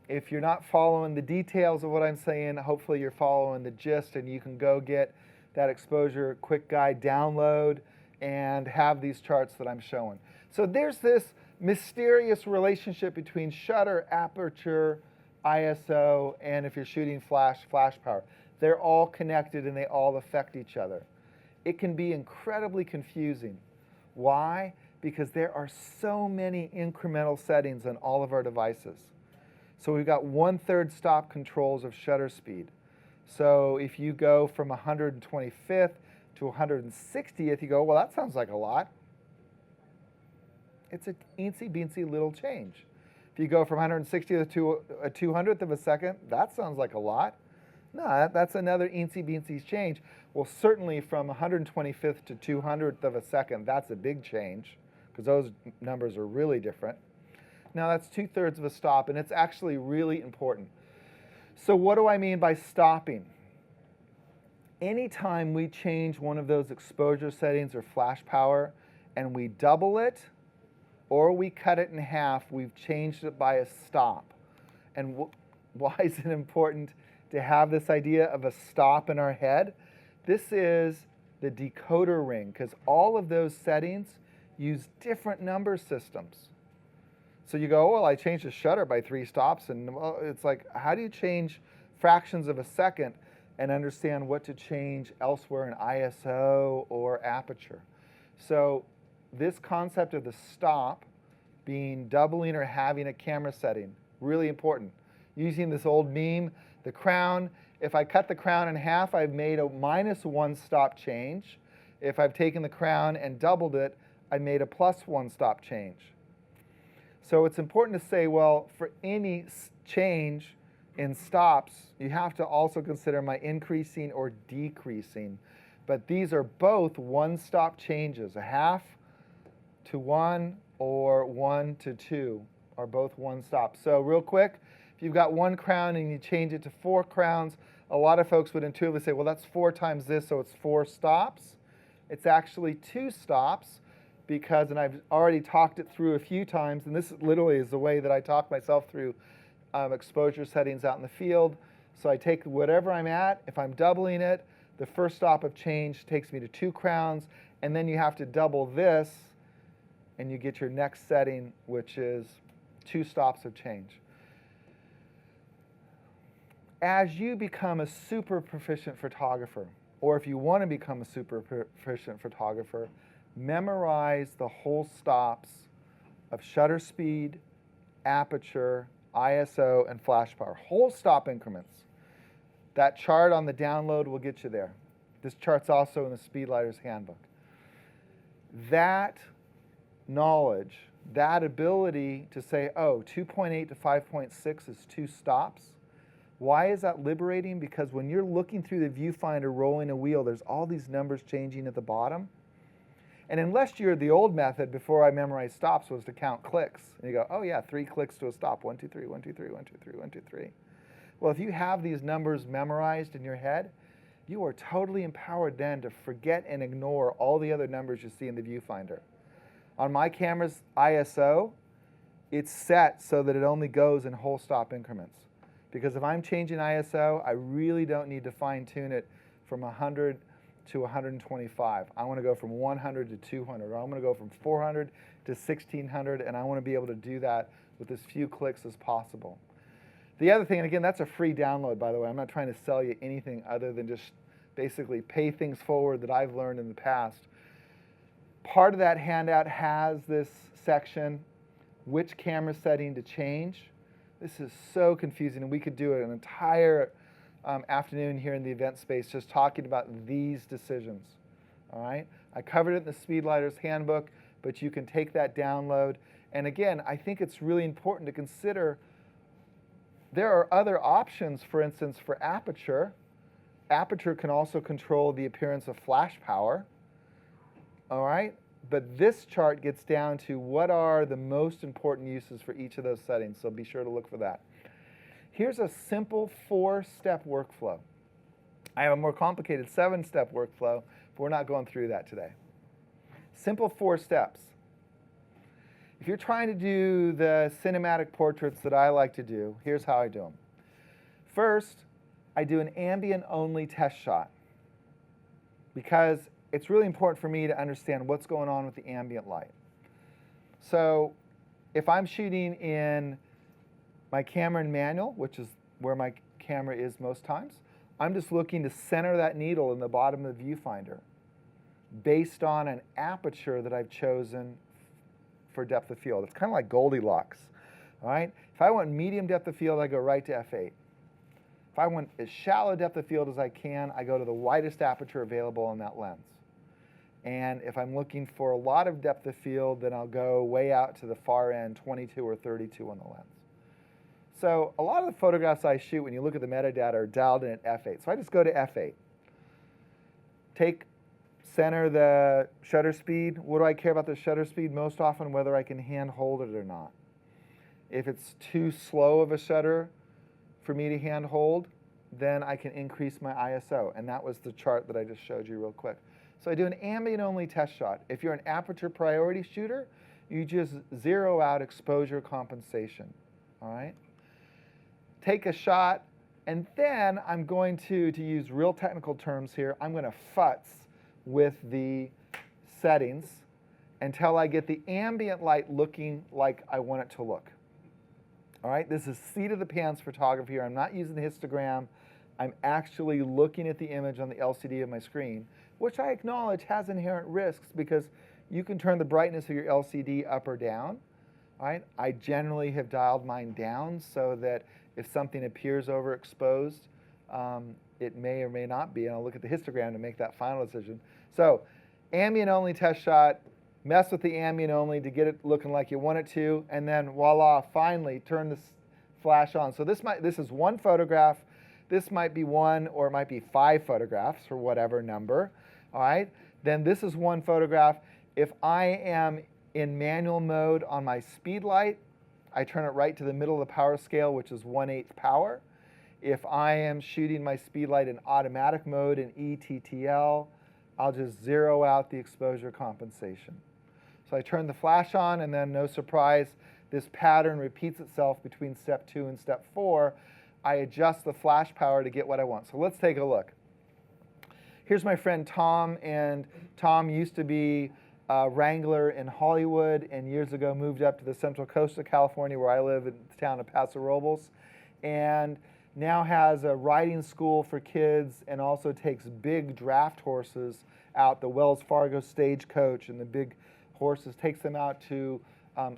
If you're not following the details of what I'm saying, hopefully you're following the gist, and you can go get that exposure quick guide download and have these charts that I'm showing. So there's this mysterious relationship between shutter, aperture, ISO, and if you're shooting flash power. They're all connected and they all affect each other. It can be incredibly confusing. Why? Because there are so many incremental settings on all of our devices. So we've got 1/3 stop controls of shutter speed. So if you go from 125th to 160th, you go, well, that sounds like a lot. It's an eensy-beensy little change. If you go from 160th to a 200th of a second, that sounds like a lot. No, that's another eensy-beensy change. Well, certainly from 125th to 200th of a second, that's a big change, because those numbers are really different. Now, that's 2/3 of a stop, and it's actually really important. So what do I mean by stopping? Anytime we change one of those exposure settings or flash power, and we double it, or we cut it in half, we've changed it by a stop. And why is it important to have this idea of a stop in our head? This is the decoder ring, because all of those settings use different number systems. So you go, well, I changed the shutter by 3 stops, and well, it's like, how do you change fractions of a second and understand what to change elsewhere in ISO or aperture? So this concept of the stop being doubling or having a camera setting, really important. Using this old meme, the crown, if I cut the crown in half, I've made a -1 stop change. If I've taken the crown and doubled it, I made a +1 stop change. So it's important to say, well, for any change in stops, you have to also consider my increasing or decreasing. But these are both 1 stop changes, a half to 1 or 1 to 2. are both one stop. So real quick, if you've got 1 crown and you change it to 4 crowns, a lot of folks would intuitively say, well, that's 4 times this, so it's 4 stops. It's actually 2 stops because, and I've already talked it through a few times, and this literally is the way that I talk myself through exposure settings out in the field. So I take whatever I'm at, if I'm doubling it, the first stop of change takes me to 2 crowns, and then you have to double this, and you get your next setting, which is 2 stops of change. As you become a super proficient photographer, or if you want to become a super proficient photographer, memorize the whole stops of shutter speed, aperture, ISO, and flash power. Whole stop increments. That chart on the download will get you there. This chart's also in the Speedlighter's Handbook. That knowledge, that ability to say, oh, 2.8 to 5.6 is 2 stops. Why is that liberating? Because when you're looking through the viewfinder rolling a wheel, there's all these numbers changing at the bottom. And unless you're the old method, before I memorized stops, was to count clicks. And you go, oh yeah, 3 clicks to a stop. 1, 2, 3, 1, 2, 3, 1, 2, 3, 1, 2, 3. Well, if you have these numbers memorized in your head, you are totally empowered then to forget and ignore all the other numbers you see in the viewfinder. On my camera's ISO, it's set so that it only goes in whole stop increments. Because if I'm changing ISO, I really don't need to fine-tune it from 100 to 125. I want to go from 100 to 200, or I'm going to go from 400 to 1600, and I want to be able to do that with as few clicks as possible. The other thing, and again, that's a free download, by the way. I'm not trying to sell you anything other than just basically pay things forward that I've learned in the past. Part of that handout has this section, which camera setting to change. This is so confusing, and we could do an entire afternoon here in the event space just talking about these decisions. All right? I covered it in the Speedlighter's Handbook, but you can take that download. And again, I think it's really important to consider there are other options, for instance, for aperture. Aperture can also control the appearance of flash power. All right? But this chart gets down to what are the most important uses for each of those settings, so be sure to look for that. Here's a simple 4-step workflow. I have a more complicated 7-step workflow, but we're not going through that today. Simple 4 steps. If you're trying to do the cinematic portraits that I like to do, here's how I do them. First, I do an ambient-only test shot because it's really important for me to understand what's going on with the ambient light. So if I'm shooting in my camera in manual, which is where my camera is most times, I'm just looking to center that needle in the bottom of the viewfinder based on an aperture that I've chosen for depth of field. It's kind of like Goldilocks, all right? If I want medium depth of field, I go right to f8. If I want as shallow depth of field as I can, I go to the widest aperture available on that lens. And if I'm looking for a lot of depth of field, then I'll go way out to the far end, 22 or 32 on the lens. So a lot of the photographs I shoot, when you look at the metadata, are dialed in at f8. So I just go to f8. Center the shutter speed. What do I care about the shutter speed most often? Whether I can hand hold it or not. If it's too slow of a shutter for me to hand hold, then I can increase my ISO. And that was the chart that I just showed you real quick. So I do an ambient-only test shot. If you're an aperture priority shooter, you just zero out exposure compensation. All right? Take a shot, and then I'm going to use real technical terms here, I'm going to futz with the settings until I get the ambient light looking like I want it to look. All right, this is seat of the pants photography here. I'm not using the histogram. I'm actually looking at the image on the LCD of my screen, which I acknowledge has inherent risks because you can turn the brightness of your LCD up or down. All right, I generally have dialed mine down so that if something appears overexposed, it may or may not be, and I'll look at the histogram to make that final decision. So, ambient-only test shot, mess with the ambient-only to get it looking like you want it to, and then voila, finally turn this flash on. So this is one photograph. This might be 1 or it might be 5 photographs for whatever number. All right. Then this is one photograph. If I am in manual mode on my Speedlite, I turn it right to the middle of the power scale, which is 1/8 power. If I am shooting my Speedlight in automatic mode in E-TTL, I'll just zero out the exposure compensation. So I turn the flash on, and then no surprise, this pattern repeats itself between step 2 and step 4. I adjust the flash power to get what I want. So let's take a look. Here's my friend Tom, and Tom used to be a wrangler in Hollywood, and years ago moved up to the central coast of California, where I live in the town of Paso Robles, and now has a riding school for kids, and also takes big draft horses out, the Wells Fargo Stagecoach and the big horses, takes them out to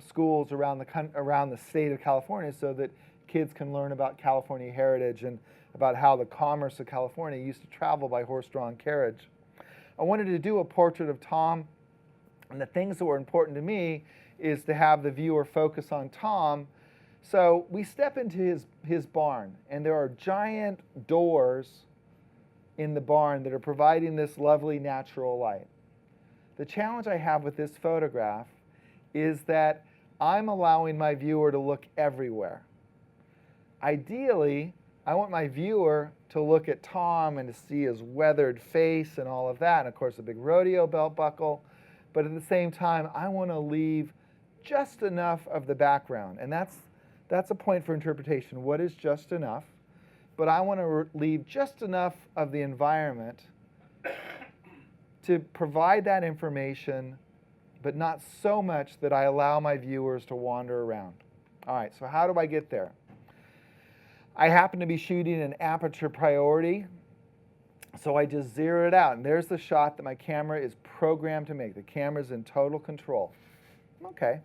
schools around the state of California so that kids can learn about California heritage and about how the commerce of California used to travel by horse-drawn carriage. I wanted to do a portrait of Tom, and the things that were important to me is to have the viewer focus on Tom. So we step into his barn, and there are giant doors in the barn that are providing this lovely natural light. The challenge I have with this photograph is that I'm allowing my viewer to look everywhere. Ideally, I want my viewer to look at Tom and to see his weathered face and all of that, and of course a big rodeo belt buckle. But at the same time, I want to leave just enough of the background, and that's a point for interpretation. What is just enough? But I want to leave just enough of the environment to provide that information, but not so much that I allow my viewers to wander around. All right, so how do I get there? I happen to be shooting an aperture priority, so I just zero it out. And there's the shot that my camera is programmed to make. The camera's in total control. Okay.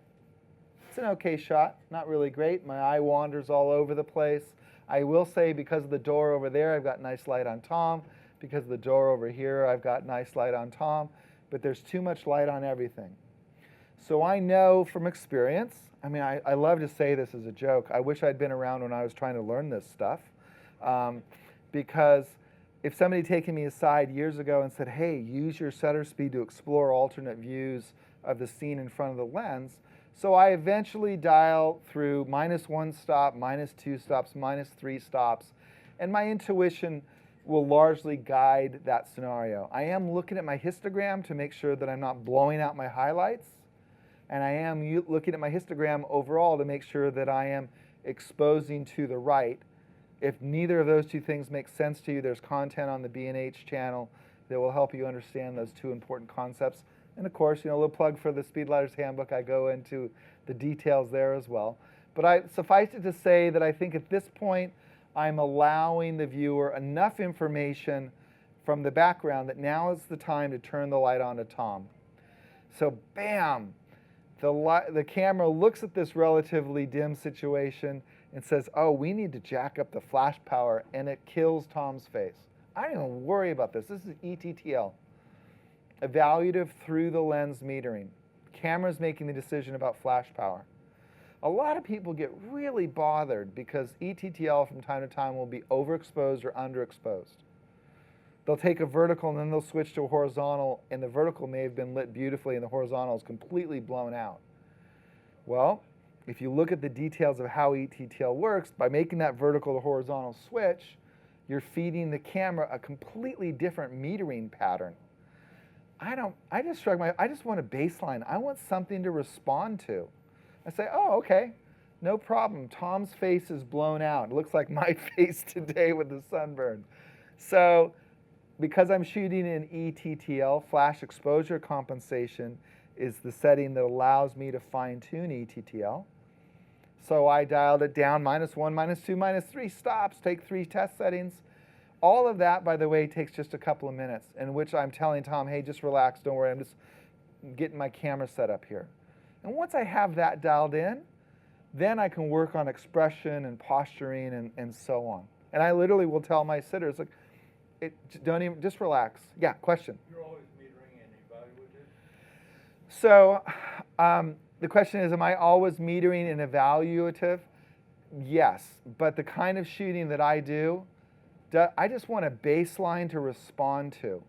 It's an okay shot, not really great. My eye wanders all over the place. I will say because of the door over there, I've got nice light on Tom. Because of the door over here, I've got nice light on Tom. But there's too much light on everything. So I know from experience, I mean, I love to say this as a joke. I wish I'd been around when I was trying to learn this stuff. Because if somebody had taken me aside years ago and said, hey, use your shutter speed to explore alternate views of the scene in front of the lens. So I eventually dial through -1 stop, -2 stops, -3 stops, and my intuition will largely guide that scenario. I am looking at my histogram to make sure that I'm not blowing out my highlights, and I am looking at my histogram overall to make sure that I am exposing to the right. If neither of those two things make sense to you, there's content on the B&H channel that will help you understand those two important concepts. And of course, a little plug for the Speedlighter's Handbook. I go into the details there as well. But suffice it to say that I think at this point, I'm allowing the viewer enough information from the background that now is the time to turn the light on to Tom. So bam, the camera looks at this relatively dim situation and says, oh, we need to jack up the flash power, and it kills Tom's face. I don't even worry about this. This is E-TTL. Evaluative through the lens metering. Camera's making the decision about flash power. A lot of people get really bothered because E-TTL from time to time will be overexposed or underexposed. They'll take a vertical and then they'll switch to a horizontal, and the vertical may have been lit beautifully and the horizontal is completely blown out. Well, if you look at the details of how E-TTL works, by making that vertical to horizontal switch, you're feeding the camera a completely different metering pattern. I just want a baseline. I want something to respond to. I say, oh, okay, no problem. Tom's face is blown out. It looks like my face today with the sunburn. So because I'm shooting in E-TTL, flash exposure compensation is the setting that allows me to fine-tune E-TTL. So I dialed it down, -1, -2, -3 stops, take 3 test settings. All of that, by the way, takes just a couple of minutes, in which I'm telling Tom, hey, just relax, don't worry, I'm just getting my camera set up here. And once I have that dialed in, then I can work on expression and posturing and so on. And I literally will tell my sitters, like, just relax. Yeah, question? You're always metering and evaluative? So the question is, am I always metering and evaluative? Yes, but the kind of shooting that I do, I just want a baseline to respond to,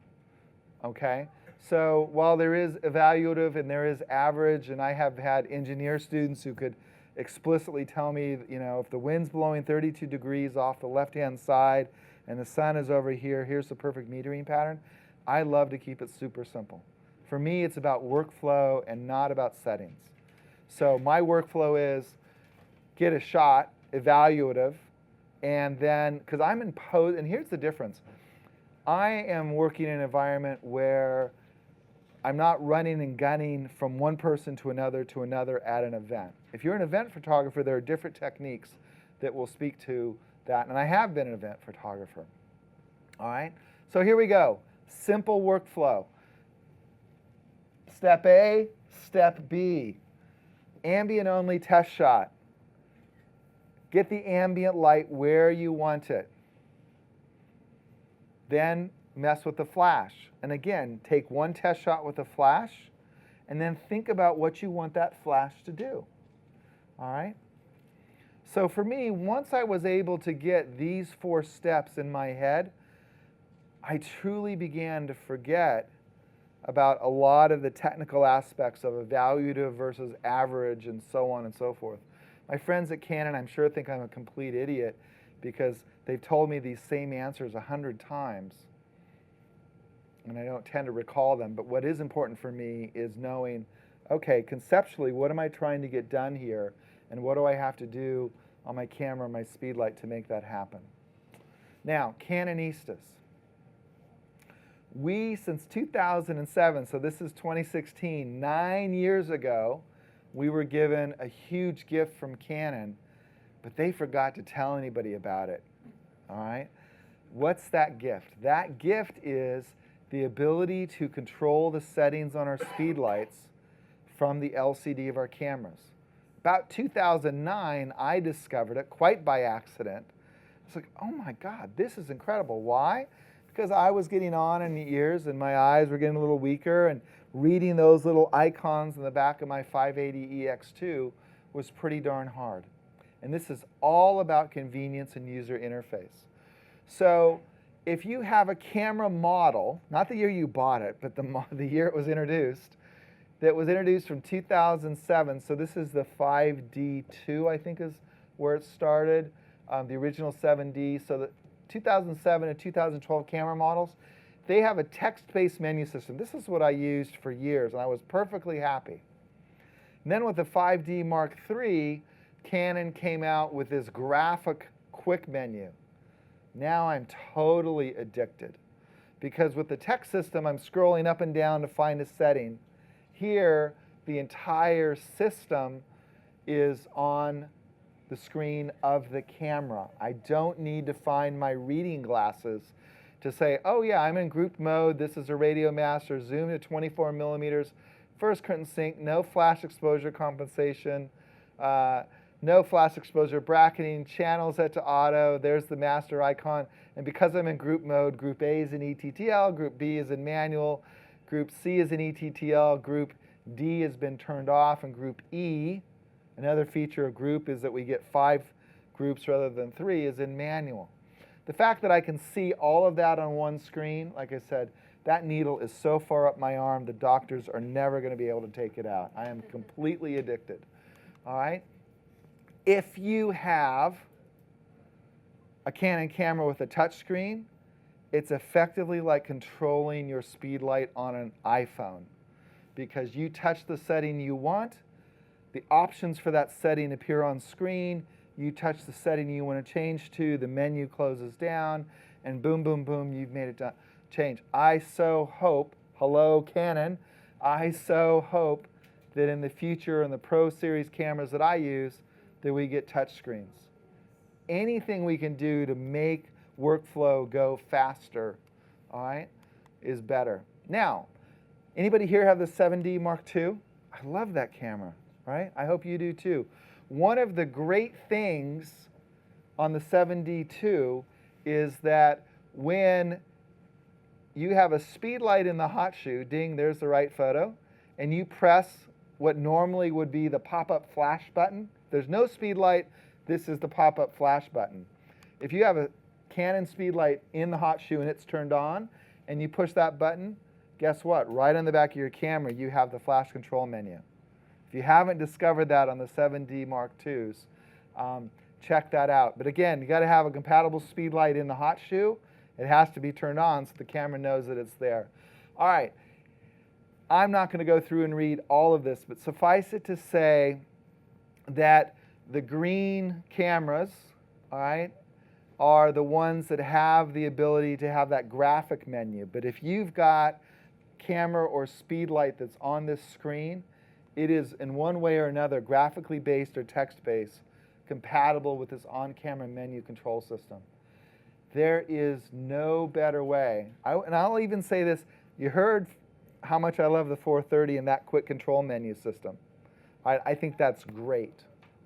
okay? So while there is evaluative and there is average, and I have had engineer students who could explicitly tell me, you know, if the wind's blowing 32 degrees off the left-hand side and the sun is over here, here's the perfect metering pattern. I love to keep it super simple. For me, it's about workflow and not about settings. So my workflow is get a shot, evaluative, and then, because I'm in post, and here's the difference. I am working in an environment where I'm not running and gunning from one person to another at an event. If you're an event photographer, there are different techniques that will speak to that, and I have been an event photographer. All right, so here we go. Simple workflow. Step A, step B. Ambient only test shot. Get the ambient light where you want it. Then mess with the flash. And again, take one test shot with a flash, and then think about what you want that flash to do. All right? So for me, once I was able to get these 4 steps in my head, I truly began to forget about a lot of the technical aspects of evaluative versus average and so on and so forth. My friends at Canon, I'm sure, think I'm a complete idiot because they've told me these same answers 100 times, and I don't tend to recall them. But what is important for me is knowing, okay, conceptually, what am I trying to get done here, and what do I have to do on my camera, my Speedlight, to make that happen? Now, Canonistas. We, since 2007, so this is 2016, 9 years ago, we were given a huge gift from Canon, but they forgot to tell anybody about it. All right? What's that gift? That gift is the ability to control the settings on our Speedlights from the LCD of our cameras. About 2009, I discovered it quite by accident. It's like, oh my God, this is incredible. Why? Because I was getting on in the years and my eyes were getting a little weaker, and reading those little icons in the back of my 580EX2 was pretty darn hard. And this is all about convenience and user interface. So if you have a camera model, not the year you bought it, but the year it was introduced, that was introduced from 2007, so this is the 5D2, I think is where it started, the original 7D, so the 2007 and 2012 camera models, they have a text-based menu system. This is what I used for years, and I was perfectly happy. And then with the 5D Mark III, Canon came out with this graphic quick menu. Now I'm totally addicted, because with the text system, I'm scrolling up and down to find a setting. Here, the entire system is on the screen of the camera. I don't need to find my reading glasses to say, oh yeah, I'm in group mode, this is a radio master, zoom to 24 millimeters, first curtain sync, no flash exposure compensation, no flash exposure bracketing, channel set to auto, there's the master icon, and because I'm in group mode, group A is in E-TTL, group B is in manual, group C is in E-TTL, group D has been turned off, and group E, another feature of group is that we get 5 groups rather than 3, is in manual. The fact that I can see all of that on one screen, like I said, that needle is so far up my arm, the doctors are never going to be able to take it out. I am completely addicted. All right? If you have a Canon camera with a touch screen, it's effectively like controlling your Speedlight on an iPhone, because you touch the setting you want, the options for that setting appear on screen, you touch the setting you want to change to, the menu closes down, and boom, boom, boom, you've made it change. I so hope, hello Canon, I so hope that in the future in the Pro Series cameras that I use, that we get touch screens. Anything we can do to make workflow go faster, all right, is better. Now, anybody here have the 7D Mark II? I love that camera, right? I hope you do too. One of the great things on the 7D II is that when you have a Speedlight in the hot shoe, ding, there's the right photo, and you press what normally would be the pop-up flash button. There's no Speedlight, this is the pop-up flash button. If you have a Canon Speedlight in the hot shoe and it's turned on, and you push that button, guess what? Right on the back of your camera, you have the flash control menu. If you haven't discovered that on the 7D Mark IIs, check that out. But again, you got to have a compatible speed light in the hot shoe. It has to be turned on so the camera knows that it's there. All right, I'm not going to go through and read all of this, but suffice it to say that the green cameras, all right, are the ones that have the ability to have that graphic menu. But if you've got camera or speed light that's on this screen, it is in one way or another graphically based or text based compatible with this on-camera menu control system. There is no better way. And I'll even say this, you heard how much I love the 430 and that quick control menu system. I think that's great.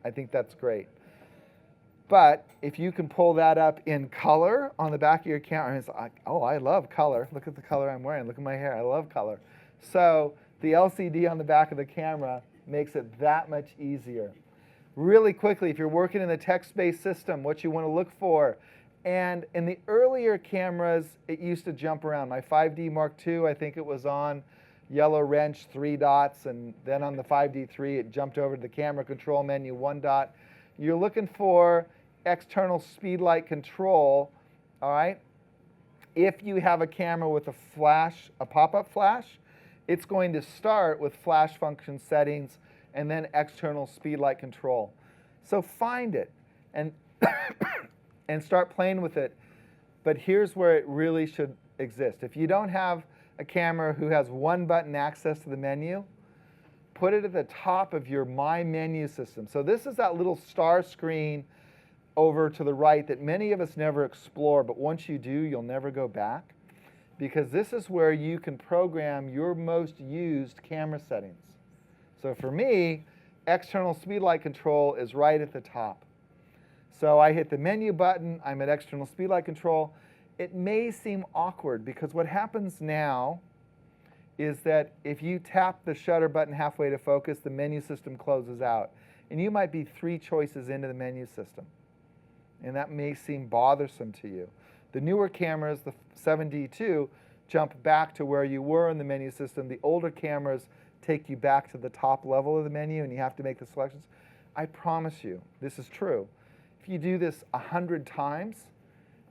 I think that's great. But if you can pull that up in color on the back of your camera, it's like, oh, I love color. Look at the color I'm wearing. Look at my hair. I love color. So the LCD on the back of the camera makes it that much easier. Really quickly, if you're working in the text-based system, what you want to look for, and in the earlier cameras, it used to jump around. My 5D Mark II, I think it was on yellow wrench, 3 dots, and then on the 5D3, it jumped over to the camera control menu, 1 dot. You're looking for external speed light control, all right? If you have a camera with a flash, a pop-up flash, it's going to start with flash function settings and then external speed light control. So find it and, and start playing with it. But here's where it really should exist. If you don't have a camera who has 1 button access to the menu, put it at the top of your My Menu system. So this is that little star screen over to the right that many of us never explore, but once you do, you'll never go back, because this is where you can program your most used camera settings. So for me, external speed light control is right at the top. So I hit the menu button, I'm at external speed light control. It may seem awkward because what happens now is that if you tap the shutter button halfway to focus, the menu system closes out. And you might be 3 choices into the menu system. And that may seem bothersome to you. The newer cameras, the 7D2, jump back to where you were in the menu system. The older cameras take you back to the top level of the menu and you have to make the selections. I promise you, this is true. If you do this 100 times,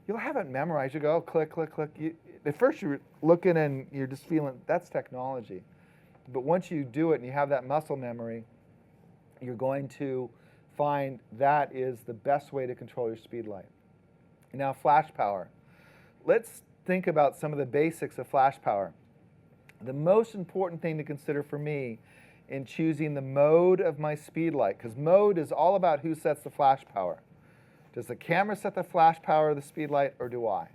you'll have it memorized. You go, oh, click, click, click. At first you're looking and you're just feeling, that's technology. But once you do it and you have that muscle memory, you're going to find that is the best way to control your speed light. Now, flash power. Let's think about some of the basics of flash power. The most important thing to consider for me in choosing the mode of my speed light, because mode is all about who sets the flash power. Does the camera set the flash power of the speed light, or do I?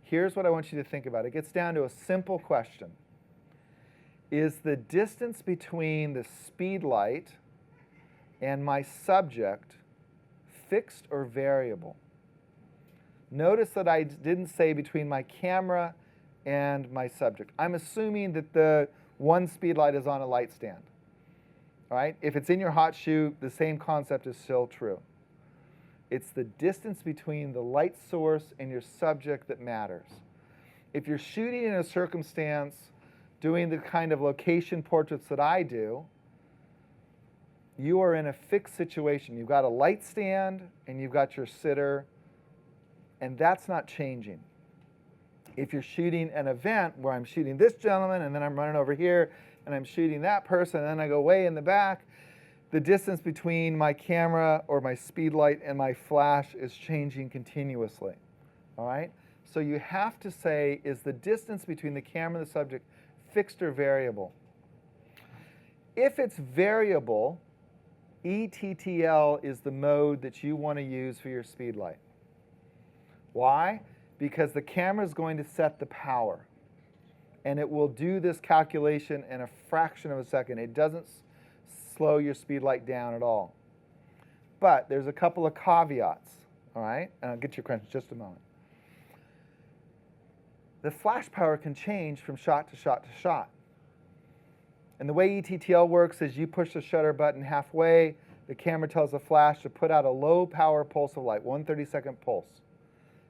Here's what I want you to think about. It gets down to a simple question. Is the distance between the speed light and my subject fixed or variable? Notice that I didn't say between my camera and my subject. I'm assuming that the one speed light is on a light stand. All right? If it's in your hot shoe, the same concept is still true. It's the distance between the light source and your subject that matters. If you're shooting in a circumstance, doing the kind of location portraits that I do, you are in a fixed situation. You've got a light stand and you've got your sitter, and that's not changing. If you're shooting an event where I'm shooting this gentleman and then I'm running over here and I'm shooting that person and then I go way in the back, the distance between my camera or my speed light and my flash is changing continuously. All right? So you have to say, is the distance between the camera and the subject fixed or variable? If it's variable, E-TTL is the mode that you want to use for your speed light. Why? Because the camera is going to set the power. And it will do this calculation in a fraction of a second. It doesn't slow your speed light down at all. But there's a couple of caveats, all right? And I'll get your questions in just a moment. The flash power can change from shot to shot to shot. And the way E-TTL works is you push the shutter button halfway, the camera tells the flash to put out a low power pulse of light, 1/32nd pulse.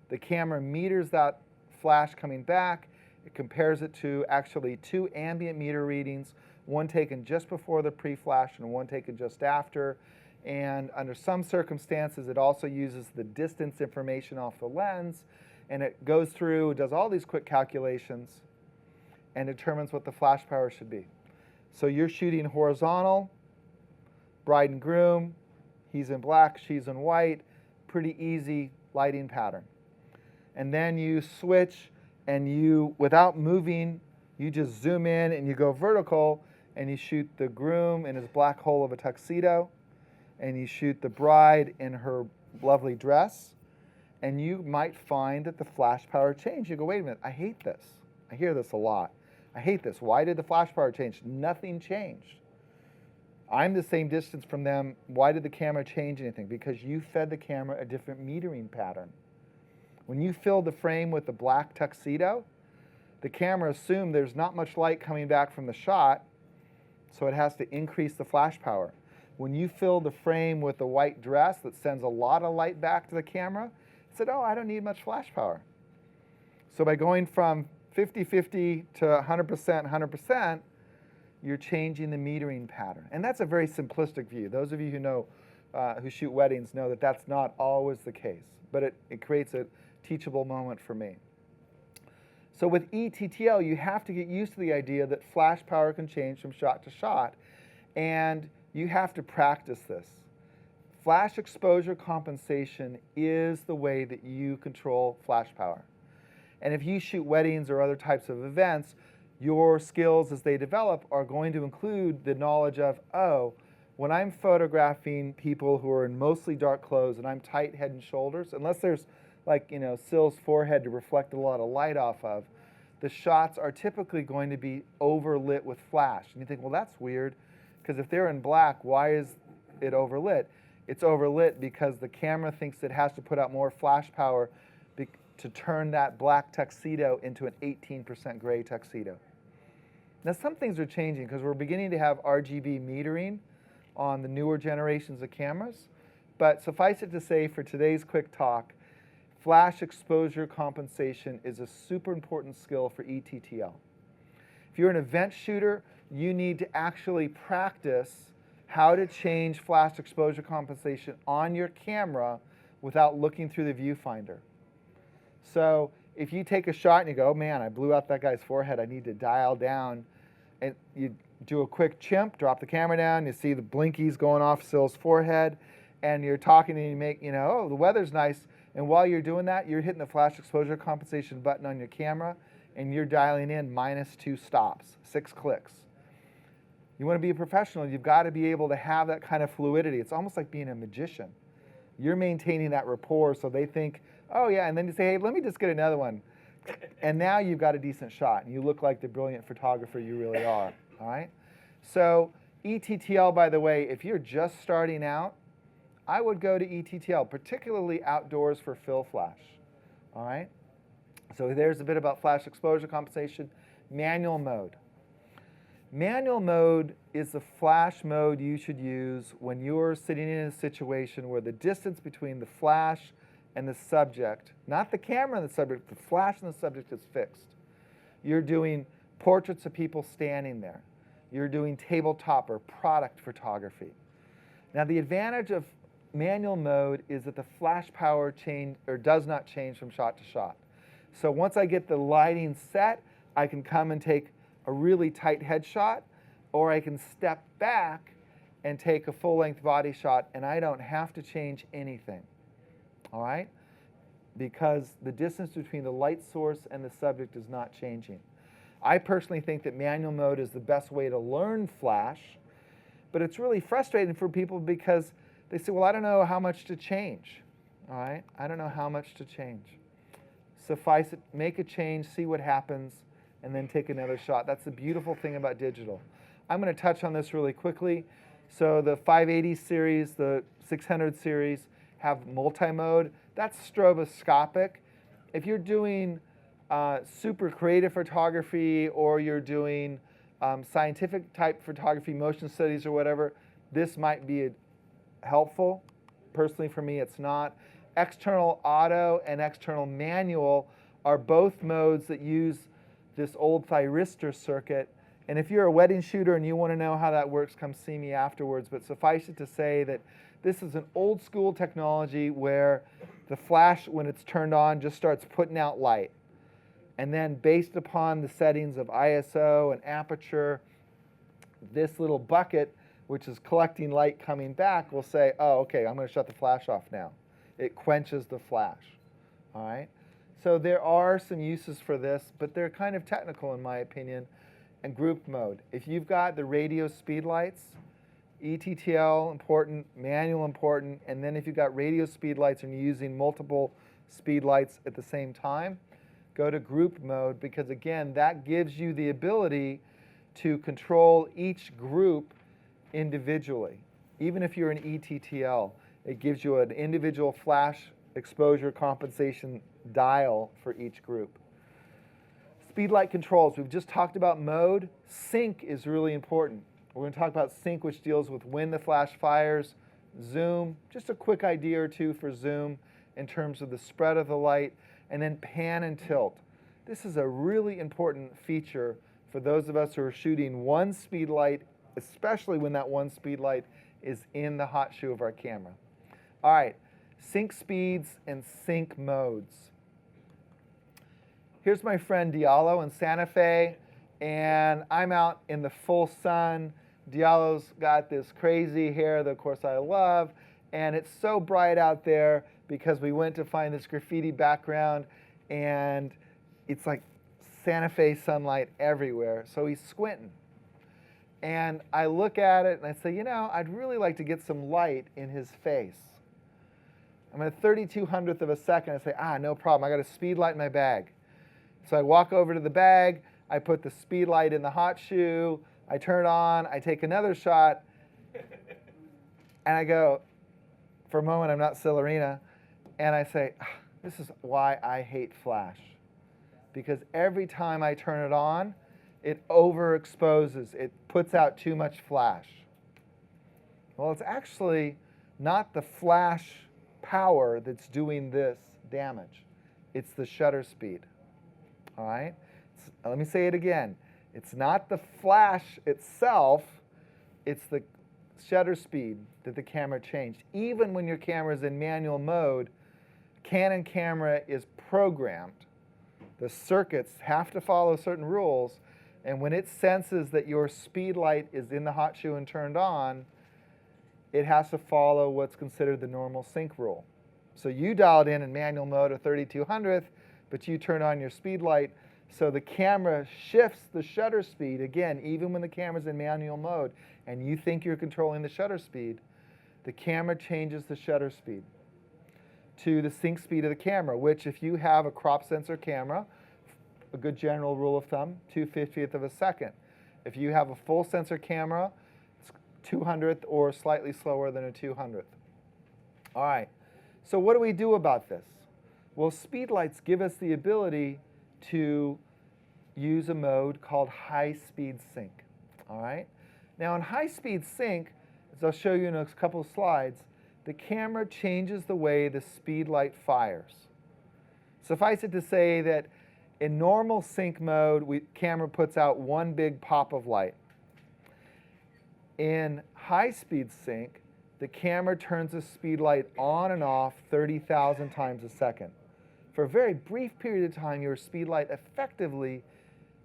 The camera meters that flash coming back. It compares it to actually 2 ambient meter readings, one taken just before the pre-flash and one taken just after. And under some circumstances, it also uses the distance information off the lens, and it goes through, does all these quick calculations, and determines what the flash power should be. So you're shooting horizontal, bride and groom, he's in black, she's in white, pretty easy lighting pattern. And then you switch, and you, without moving, you just zoom in and you go vertical, and you shoot the groom in his black hole of a tuxedo, and you shoot the bride in her lovely dress, and you might find that the flash power changed. You go, wait a minute, I hate this. I hear this a lot. I hate this. Why did the flash power change? Nothing changed. I'm the same distance from them. Why did the camera change anything? Because you fed the camera a different metering pattern. When you filled the frame with the black tuxedo, the camera assumed there's not much light coming back from the shot, so it has to increase the flash power. When you fill the frame with the white dress that sends a lot of light back to the camera, it said, oh, I don't need much flash power. So by going from 50-50 to 100%, 100%, you're changing the metering pattern. And that's a very simplistic view. Those of you who know, who shoot weddings know that that's not always the case, but it creates a teachable moment for me. So with E-TTL, you have to get used to the idea that flash power can change from shot to shot, and you have to practice this. Flash exposure compensation is the way that you control flash power. And if you shoot weddings or other types of events, your skills as they develop are going to include the knowledge of, oh, when I'm photographing people who are in mostly dark clothes and I'm tight head and shoulders, unless there's like, you know, Syl's forehead to reflect a lot of light off of, the shots are typically going to be overlit with flash. And you think, well, that's weird, because if they're in black, why is it overlit? It's overlit because the camera thinks it has to put out more flash power to turn that black tuxedo into an 18% gray tuxedo. Now, some things are changing because we're beginning to have RGB metering on the newer generations of cameras. But suffice it to say, for today's quick talk, flash exposure compensation is a super important skill for E-TTL. If you're an event shooter, you need to actually practice how to change flash exposure compensation on your camera without looking through the viewfinder. So if you take a shot and you go, oh man, I blew out that guy's forehead, I need to dial down, and you do a quick chimp, drop the camera down, you see the blinkies going off Syl's forehead, and you're talking and you make, you know, oh, the weather's nice, and while you're doing that, you're hitting the flash exposure compensation button on your camera, and you're dialing in -2 stops, 6 clicks. You want to be a professional, you've got to be able to have that kind of fluidity. It's almost like being a magician. You're maintaining that rapport so they think, oh yeah, and then you say, hey, let me just get another one. And now you've got a decent shot, and you look like the brilliant photographer you really are, all right? So E-TTL, by the way, if you're just starting out, I would go to E-TTL, particularly outdoors for fill flash, all right? So there's a bit about flash exposure compensation. Manual mode. Manual mode is the flash mode you should use when you're sitting in a situation where the distance between the flash and the subject, not the camera and the subject, the flash and the subject is fixed. You're doing portraits of people standing there. You're doing tabletop or product photography. Now the advantage of manual mode is that the flash power does not change from shot to shot. So once I get the lighting set, I can come and take a really tight headshot, or I can step back and take a full-length body shot, and I don't have to change anything, all right? Because the distance between the light source and the subject is not changing. I personally think that manual mode is the best way to learn flash, but it's really frustrating for people because they say, well, I don't know how much to change, all right? I don't know how much to change. Suffice it, make a change, see what happens, and then take another shot. That's the beautiful thing about digital. I'm going to touch on this really quickly. So the 580 series, the 600 series have multi-mode. That's stroboscopic. If you're doing super creative photography, or you're doing scientific type photography, motion studies or whatever, this might be helpful. Personally for me, it's not. External auto and external manual are both modes that use this old thyristor circuit, And if you're a wedding shooter and you want to know how that works, come see me afterwards. But suffice it to say that this is an old school technology where the flash, when it's turned on, just starts putting out light. And then based upon the settings of ISO and aperture, this little bucket, which is collecting light coming back, will say, oh, okay, I'm going to shut the flash off now. It quenches the flash. All right? So there are some uses for this, but they're kind of technical in my opinion. And group mode. If you've got the radio speedlights, E-TTL important, manual important, and then if you've got radio speedlights and you're using multiple speedlights at the same time, go to group mode, because again, that gives you the ability to control each group individually. Even if you're an E-TTL, it gives you an individual flash exposure compensation dial for each group. Speedlight controls, we've just talked about mode. Sync is really important. We're going to talk about sync, which deals with when the flash fires. Zoom, just a quick idea or two for zoom in terms of the spread of the light. And then pan and tilt. This is a really important feature for those of us who are shooting one speedlight, especially when that one speedlight is in the hot shoe of our camera. All right, sync speeds and sync modes. Here's my friend Diallo in Santa Fe, and I'm out in the full sun. Diallo's got this crazy hair that, of course, I love, and it's so bright out there because we went to find this graffiti background, and it's like Santa Fe sunlight everywhere, so he's squinting. And I look at it, and I say, you know, I'd really like to get some light in his face. I'm at a 3200th of a second. I say, no problem. I got a speed light in my bag. So I walk over to the bag, I put the speed light in the hot shoe, I turn it on, I take another shot, and I go, for a moment I'm not Syl Arena, and I say, this is why I hate flash. Because every time I turn it on, it overexposes, it puts out too much flash. Well, it's actually not the flash power that's doing this damage. It's the shutter speed. All right? Let me say it again. It's not the flash itself, it's the shutter speed that the camera changed. Even when your camera is in manual mode, Canon camera is programmed. The circuits have to follow certain rules, and when it senses that your speed light is in the hot shoe and turned on, it has to follow what's considered the normal sync rule. So you dialed in manual mode at 3200th, but you turn on your speed light, so the camera shifts the shutter speed, again, even when the camera's in manual mode, and you think you're controlling the shutter speed, the camera changes the shutter speed to the sync speed of the camera, which if you have a crop sensor camera, a good general rule of thumb, 2/50th of a second. If you have a full sensor camera, it's 200th or slightly slower than a 200th. All right, so what do we do about this? Well, speedlights give us the ability to use a mode called high-speed sync. All right? Now, in high-speed sync, as I'll show you in a couple of slides, the camera changes the way the speedlight fires. Suffice it to say that in normal sync mode, camera puts out one big pop of light. In high-speed sync, the camera turns the speedlight on and off 30,000 times a second. For a very brief period of time, your speedlight effectively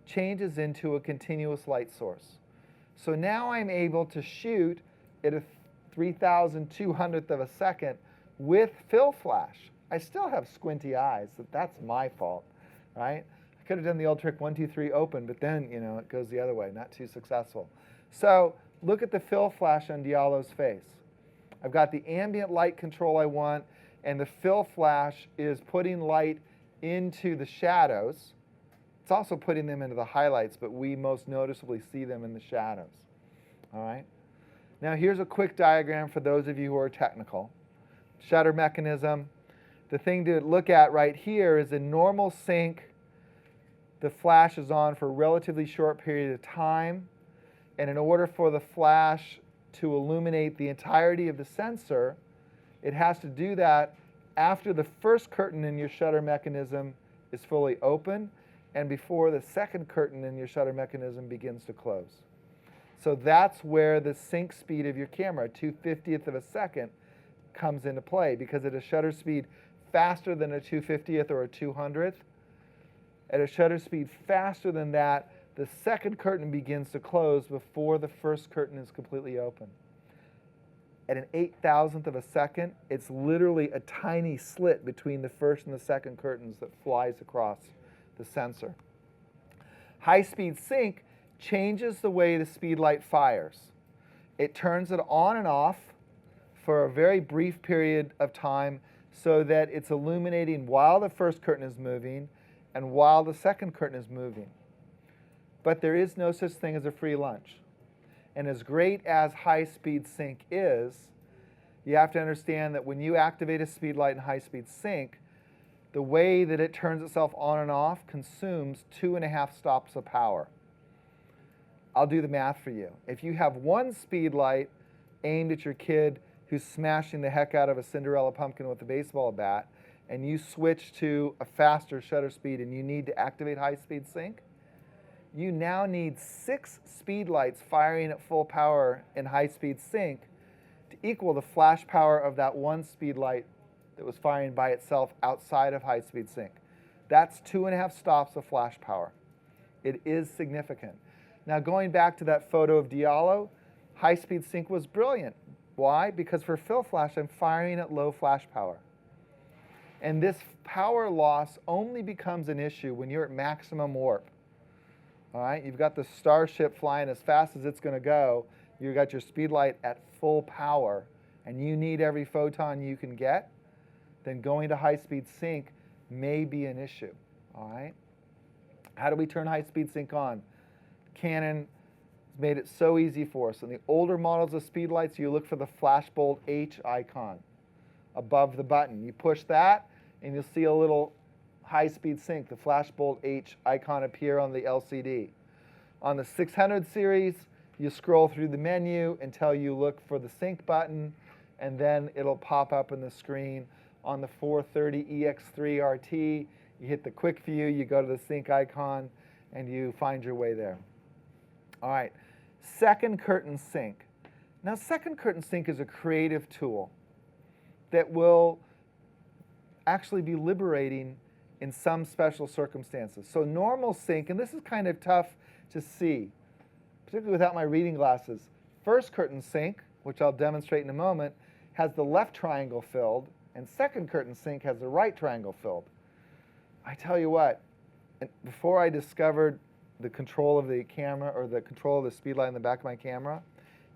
changes into a continuous light source. So now I'm able to shoot at a 3,200th of a second with fill flash. I still have squinty eyes, so that's my fault, right? I could have done the old trick 1, 2, 3 open, but then, you know, it goes the other way, not too successful. So look at the fill flash on Diallo's face. I've got the ambient light control I want, and the fill flash is putting light into the shadows. It's also putting them into the highlights, but we most noticeably see them in the shadows. All right? Now here's a quick diagram for those of you who are technical. Shutter mechanism. The thing to look at right here is in normal sync, the flash is on for a relatively short period of time, and in order for the flash to illuminate the entirety of the sensor, it has to do that after the first curtain in your shutter mechanism is fully open and before the second curtain in your shutter mechanism begins to close. So that's where the sync speed of your camera, 2/50th of a second, comes into play, because at a shutter speed faster than a 2/50th or a 200th, at a shutter speed faster than that, the second curtain begins to close before the first curtain is completely open. At an 8,000th of a second, it's literally a tiny slit between the first and the second curtains that flies across the sensor. High-speed sync changes the way the Speedlight fires. It turns it on and off for a very brief period of time so that it's illuminating while the first curtain is moving and while the second curtain is moving. But there is no such thing as a free lunch. And as great as high-speed sync is, you have to understand that when you activate a Speedlight in high-speed sync, the way that it turns itself on and off consumes 2.5 stops of power. I'll do the math for you. If you have one Speedlight aimed at your kid who's smashing the heck out of a Cinderella pumpkin with a baseball bat, and you switch to a faster shutter speed and you need to activate high-speed sync, you now need 6 Speedlights firing at full power in high-speed sync to equal the flash power of that one Speedlight that was firing by itself outside of high-speed sync. That's 2.5 stops of flash power. It is significant. Now, going back to that photo of Diallo, high-speed sync was brilliant. Why? Because for fill flash, I'm firing at low flash power. And this power loss only becomes an issue when you're at maximum warp. All right, you've got the Starship flying as fast as it's going to go. You've got your Speedlight at full power, and you need every photon you can get. Then going to high-speed sync may be an issue. All right. How do we turn high-speed sync on? Canon has made it so easy for us. In the older models of Speedlights, you look for the flashbulb H icon above the button. You push that, and you'll see a little high-speed sync, the flashbulb H icon appear on the LCD. On the 600 series, you scroll through the menu until you look for the sync button, and then it'll pop up in the screen. On the 430 EX3 RT, you hit the quick view, you go to the sync icon, and you find your way there. All right, second curtain sync. Now, second curtain sync is a creative tool that will actually be liberating in some special circumstances. So normal sync, and this is kind of tough to see, particularly without my reading glasses. First curtain sync, which I'll demonstrate in a moment, has the left triangle filled, and second curtain sync has the right triangle filled. I tell you what, before I discovered the control of the camera, or the control of the Speedlight in the back of my camera,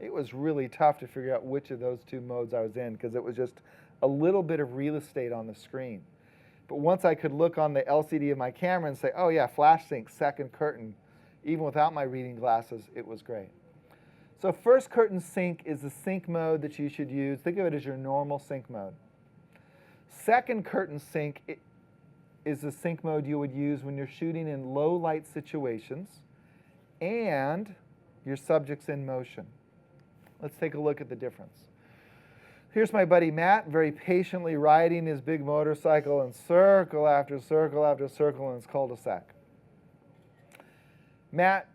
it was really tough to figure out which of those two modes I was in, because it was just a little bit of real estate on the screen. But once I could look on the LCD of my camera and say, oh yeah, flash sync, second curtain, even without my reading glasses, it was great. So first curtain sync is the sync mode that you should use. Think of it as your normal sync mode. Second curtain sync is the sync mode you would use when you're shooting in low light situations and your subject's in motion. Let's take a look at the difference. Here's my buddy Matt, very patiently riding his big motorcycle in circle after circle after circle in his cul-de-sac. Matt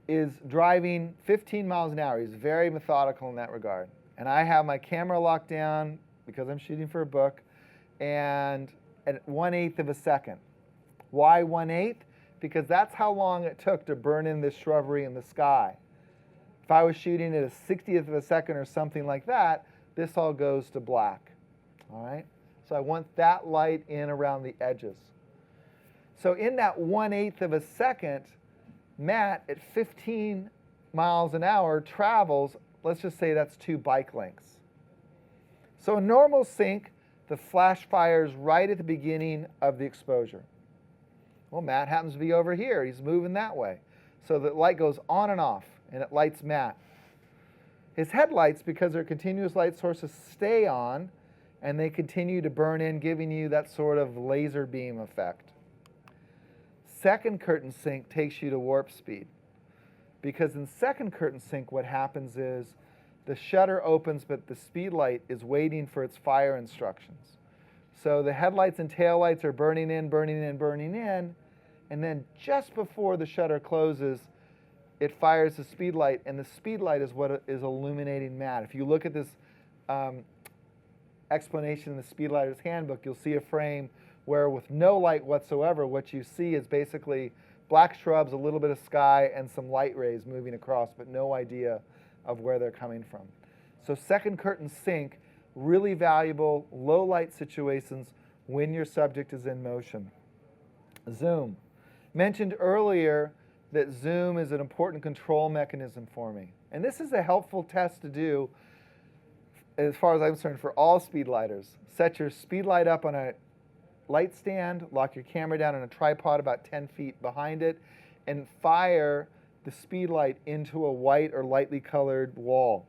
is driving 15 miles an hour. He's very methodical in that regard. And I have my camera locked down because I'm shooting for a book, and at 1/8 of a second. Why 1/8? Because that's how long it took to burn in this shrubbery in the sky. If I was shooting at a 60th of a second or something like that, this all goes to black. All right? So I want that light in around the edges. So in that 1/8 of a second, Matt at 15 miles an hour travels, let's just say that's 2 bike lengths. So in normal sync, the flash fires right at the beginning of the exposure. Well, Matt happens to be over here. He's moving that way. So the light goes on and off, and it lights Matt. His headlights, because they're continuous light sources, stay on, and they continue to burn in, giving you that sort of laser beam effect. Second curtain sync takes you to warp speed, because in second curtain sync what happens is the shutter opens, but the Speedlight is waiting for its fire instructions. So the headlights and taillights are burning in, burning in, burning in, and then just before the shutter closes, it fires the Speedlight, and the Speedlight is what is illuminating matte. If you look at this explanation in the Speedlighter's Handbook, you'll see a frame where with no light whatsoever, what you see is basically black shrubs, a little bit of sky, and some light rays moving across, but no idea of where they're coming from. So second curtain sync, really valuable, low light situations when your subject is in motion. Zoom. Mentioned earlier that zoom is an important control mechanism for me. And this is a helpful test to do, as far as I'm concerned, for all Speedlighters. Set your Speedlight up on a light stand, lock your camera down on a tripod about 10 feet behind it, and fire the Speedlight into a white or lightly colored wall.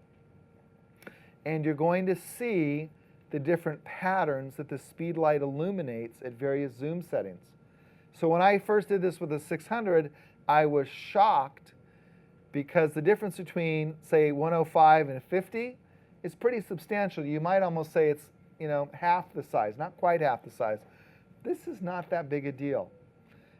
And you're going to see the different patterns that the Speedlight illuminates at various zoom settings. So when I first did this with the 600, I was shocked because the difference between, say, 105 and 50 is pretty substantial. You might almost say it's, half the size, not quite half the size. This is not that big a deal.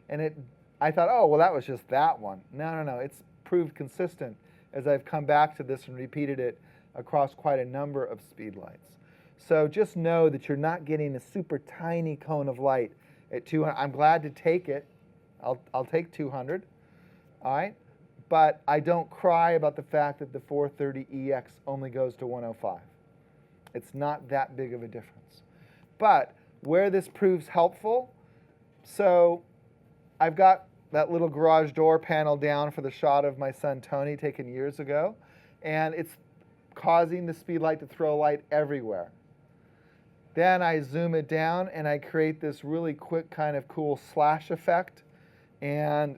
And I thought, oh, well, that was just that one. No. It's proved consistent as I've come back to this and repeated it across quite a number of Speedlights. So just know that you're not getting a super tiny cone of light at 200. I'm glad to take it. I'll take 200. All right? But I don't cry about the fact that the 430EX only goes to 105. It's not that big of a difference. But where this proves helpful, so I've got that little garage door panel down for the shot of my son Tony taken years ago, and it's causing the Speedlight to throw light everywhere. Then I zoom it down and I create this really quick kind of cool slash effect, and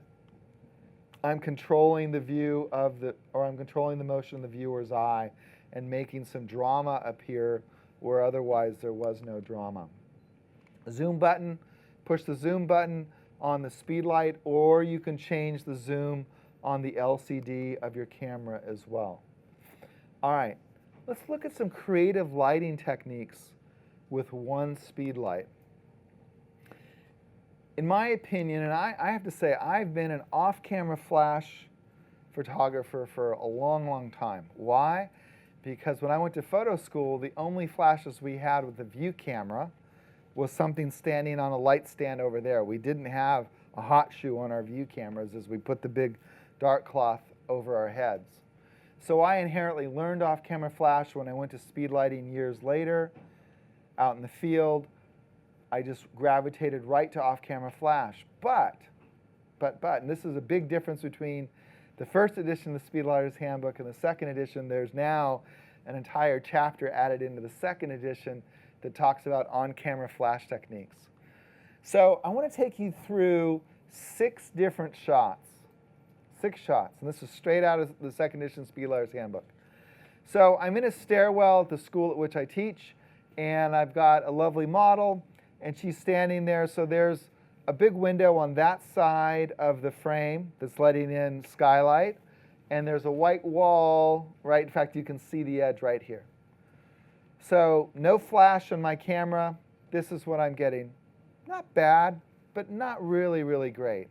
I'm controlling the view of I'm controlling the motion of the viewer's eye and making some drama appear where otherwise there was no drama. Zoom button, push the zoom button on the Speedlight, or you can change the zoom on the LCD of your camera as well. All right, let's look at some creative lighting techniques with one Speedlight. In my opinion, and I have to say, I've been an off-camera flash photographer for a long, long time. Why? Because when I went to photo school, the only flashes we had with the view camera was something standing on a light stand over there. We didn't have a hot shoe on our view cameras as we put the big dark cloth over our heads. So I inherently learned off-camera flash when I went to speedlighting years later out in the field. I just gravitated right to off-camera flash. But, and this is a big difference between the first edition of the Speedlighter's Handbook and the second edition. There's now an entire chapter added into the second edition that talks about on-camera flash techniques. So I want to take you through 6 different shots. 6 shots, and this is straight out of the second edition Speedlighter's Handbook. So I'm in a stairwell at the school at which I teach, and I've got a lovely model, and she's standing there. So there's a big window on that side of the frame that's letting in skylight, and there's a white wall, right? In fact, you can see the edge right here. So no flash on my camera. This is what I'm getting. Not bad, but not really, really great.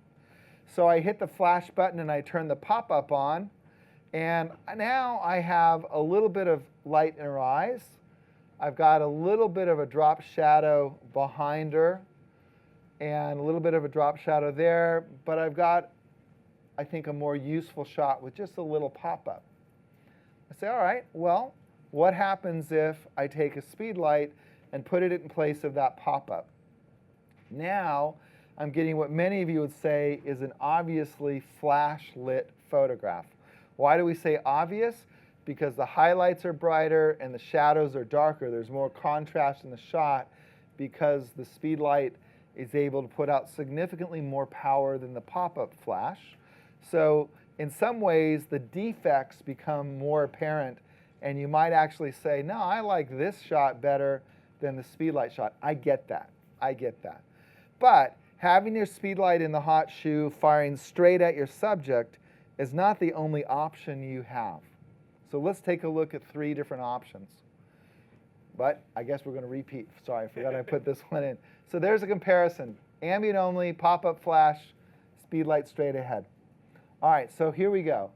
So I hit the flash button and I turn the pop-up on, and now I have a little bit of light in her eyes. I've got a little bit of a drop shadow behind her and a little bit of a drop shadow there, but I've got, I think, a more useful shot with just a little pop-up. I say, all right, well, what happens if I take a Speedlight and put it in place of that pop-up? Now I'm getting what many of you would say is an obviously flash-lit photograph. Why do we say obvious? Because the highlights are brighter and the shadows are darker. There's more contrast in the shot because the Speedlight is able to put out significantly more power than the pop-up flash. So in some ways, the defects become more apparent, and you might actually say, no, I like this shot better than the Speedlight shot. I get that. I get that. But having your Speedlight in the hot shoe firing straight at your subject is not the only option you have. So let's take a look at 3 different options. But I guess we're going to repeat. Sorry, I forgot I put this one in. So there's a comparison. Ambient only, pop-up flash, Speedlight straight ahead. All right, so here we go.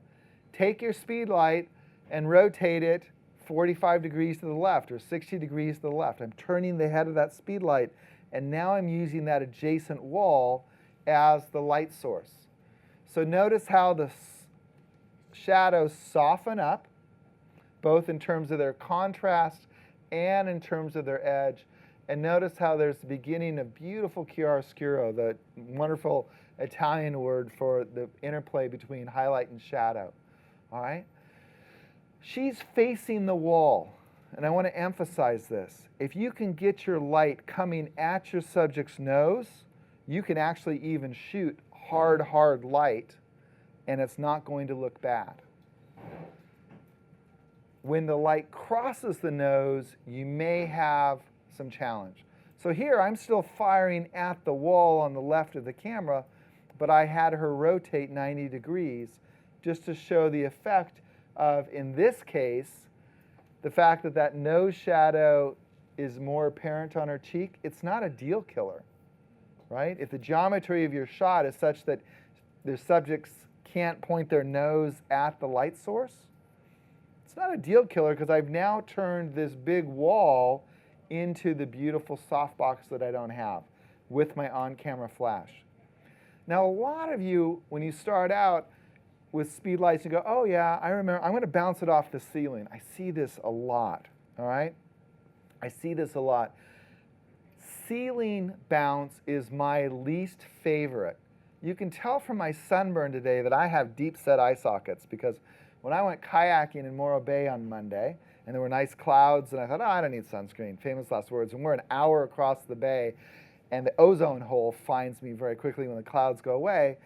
Take your Speedlight and rotate it 45 degrees to the left or 60 degrees to the left. I'm turning the head of that Speedlight, and now I'm using that adjacent wall as the light source. So notice how the shadows soften up, both in terms of their contrast and in terms of their edge. And notice how there's the beginning of beautiful chiaroscuro, the wonderful Italian word for the interplay between highlight and shadow. All right? She's facing the wall, and I want to emphasize this. If you can get your light coming at your subject's nose, you can actually even shoot hard light, and it's not going to look bad. When the light crosses the nose, you may have some challenge. So here I'm still firing at the wall on the left of the camera, but I had her rotate 90 degrees just to show the effect of, in this case, the fact that that nose shadow is more apparent on her cheek. It's not a deal killer, right? If the geometry of your shot is such that the subjects can't point their nose at the light source, it's not a deal killer because I've now turned this big wall into the beautiful softbox that I don't have with my on-camera flash. Now, a lot of you, when you start out with Speedlights, you go, oh yeah, I remember, I'm going to bounce it off the ceiling. I see this a lot, all right? I see this a lot. Ceiling bounce is my least favorite. You can tell from my sunburn today that I have deep set eye sockets because when I went kayaking in Morro Bay on Monday, and there were nice clouds, and I thought, oh, I don't need sunscreen, famous last words, and we're an hour across the bay, and the ozone hole finds me very quickly when the clouds go away.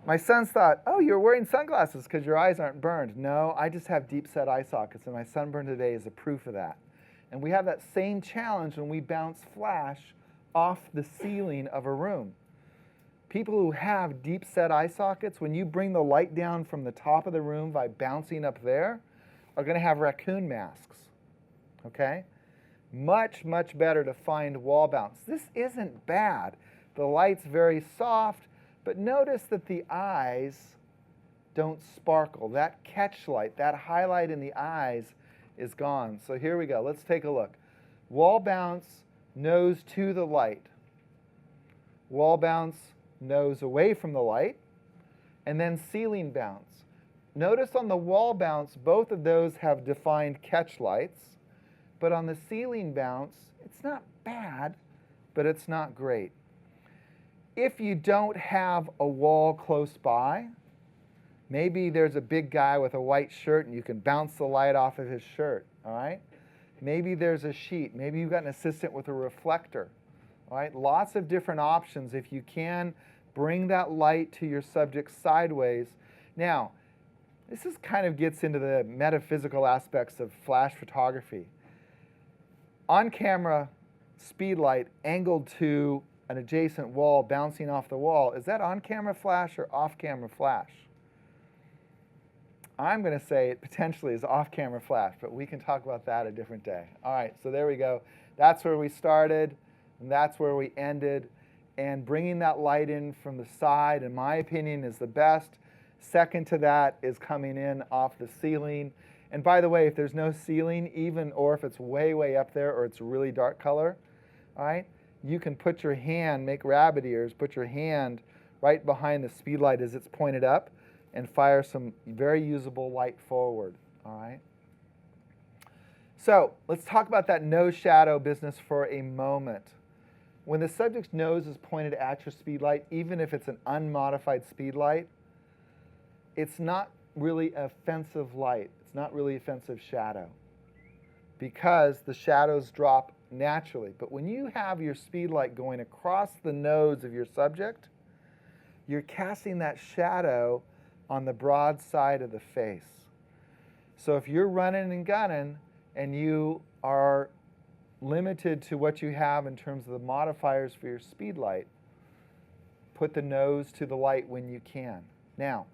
My sons thought, oh, you're wearing sunglasses because your eyes aren't burned. No, I just have deep set eye sockets, and my sunburn today is a proof of that. And we have that same challenge when we bounce flash off the ceiling of a room. People who have deep set eye sockets, when you bring the light down from the top of the room by bouncing up there, are going to have raccoon masks, okay? Much better to find wall bounce. This isn't bad. The light's very soft, but notice that the eyes don't sparkle. That catch light, that highlight in the eyes is gone. So here we go. Let's take a look. Wall bounce, nose to the light. Wall bounce, nose away from the light. And then ceiling bounce. Notice on the wall bounce, both of those have defined catch lights. But on the ceiling bounce, it's not bad, but it's not great. If you don't have a wall close by, maybe there's a big guy with a white shirt and you can bounce the light off of his shirt, all right? Maybe there's a sheet. Maybe you've got an assistant with a reflector, all right? Lots of different options if you can bring that light to your subject sideways. Now, this is kind of gets into the metaphysical aspects of flash photography. On-camera Speedlight angled to an adjacent wall bouncing off the wall, is that on-camera flash or off-camera flash? I'm going to say it potentially is off-camera flash, but we can talk about that a different day. All right, so there we go. That's where we started, and that's where we ended. And bringing that light in from the side, in my opinion, is the best. Second to that is coming in off the ceiling. And by the way, if there's no ceiling, even or if it's way up there or it's a really dark color, all right, you can put your hand, make rabbit ears, put your hand right behind the Speedlight as it's pointed up and fire some very usable light forward, all right? So let's talk about that nose shadow business for a moment. When the subject's nose is pointed at your Speedlight, even if it's an unmodified Speedlight, it's not really offensive light. It's not really offensive shadow because the shadows drop naturally. But when you have your Speedlight going across the nose of your subject, you're casting that shadow on the broad side of the face. So if you're running and gunning and you are limited to what you have in terms of the modifiers for your Speedlight, put the nose to the light when you can. Now,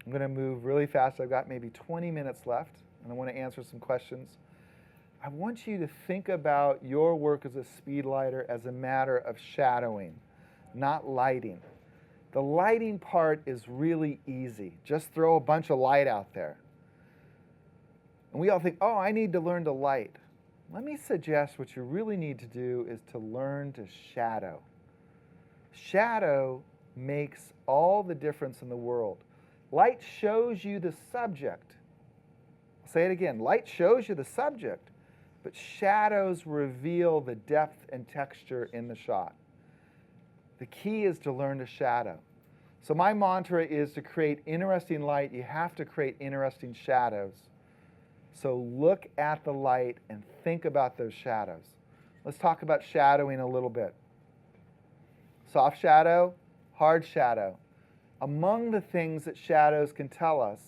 I'm going to move really fast. I've got maybe 20 minutes left, and I want to answer some questions. I want you to think about your work as a Speedlighter as a matter of shadowing, not lighting. The lighting part is really easy. Just throw a bunch of light out there. And we all think, oh, I need to learn to light. Let me suggest what you really need to do is to learn to shadow. Shadow makes all the difference in the world. Light shows you the subject. I'll say it again. Light shows you the subject, but shadows reveal the depth and texture in the shot. The key is to learn to shadow. So my mantra is to create interesting light. You have to create interesting shadows. So look at the light and think about those shadows. Let's talk about shadowing a little bit. Soft shadow, hard shadow. Among the things that shadows can tell us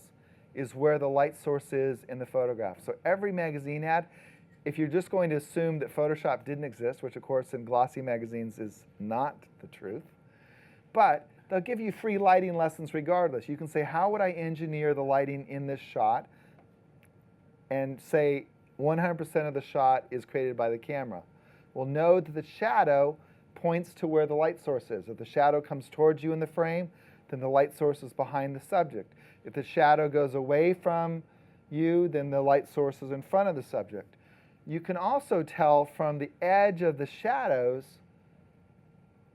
is where the light source is in the photograph. So every magazine ad, if you're just going to assume that Photoshop didn't exist, which of course in glossy magazines is not the truth, but they'll give you free lighting lessons regardless. You can say, how would I engineer the lighting in this shot? And say 100% of the shot is created by the camera. Well, know that the shadow points to where the light source is. If the shadow comes towards you in the frame, then the light source is behind the subject. If the shadow goes away from you, then the light source is in front of the subject. You can also tell from the edge of the shadows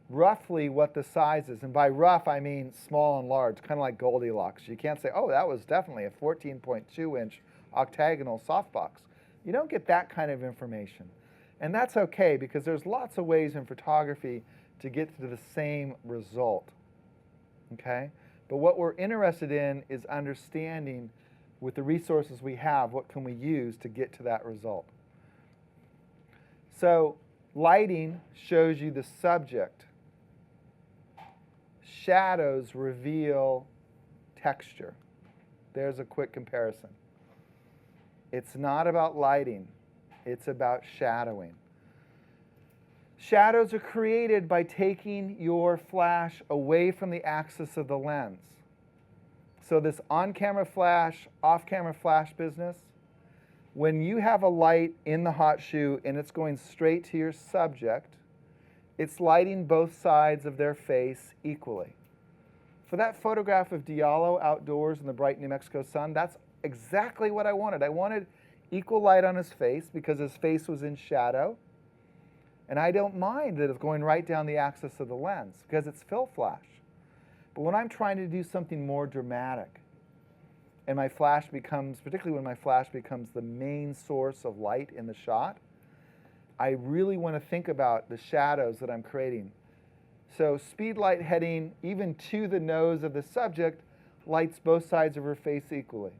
roughly what the size is. And by rough, I mean small and large, kind of like Goldilocks. You can't say, oh, that was definitely a 14.2-inch octagonal softbox. You don't get that kind of information. And that's okay, because there's lots of ways in photography to get to the same result. Okay? But what we're interested in is understanding, with the resources we have, what can we use to get to that result. So lighting shows you the subject. Shadows reveal texture. There's a quick comparison. It's not about lighting. It's about shadowing. Shadows are created by taking your flash away from the axis of the lens. So this on-camera flash, off-camera flash business, when you have a light in the hot shoe and it's going straight to your subject, it's lighting both sides of their face equally. For that photograph of Diallo outdoors in the bright New Mexico sun, that's exactly what I wanted. I wanted equal light on his face because his face was in shadow. And I don't mind that it's going right down the axis of the lens because it's fill flash. But when I'm trying to do something more dramatic, and my flash becomes, particularly when my flash becomes the main source of light in the shot, I really want to think about the shadows that I'm creating. So Speedlight heading even to the nose of the subject lights both sides of her face equally.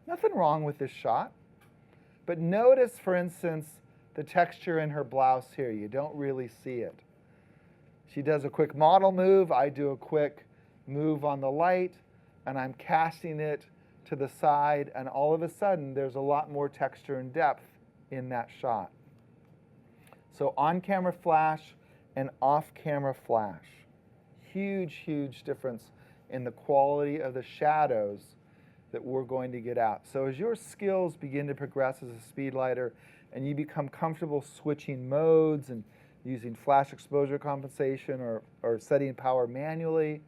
Nothing wrong with this shot. But notice, for instance, the texture in her blouse here. You don't really see it. She does a quick model move. I do a quick move on the light, and I'm casting it to the side, and all of a sudden, there's a lot more texture and depth in that shot. So on-camera flash and off-camera flash. Huge, huge difference in the quality of the shadows that we're going to get out. So as your skills begin to progress as a speedlighter and you become comfortable switching modes and using flash exposure compensation or setting power manually,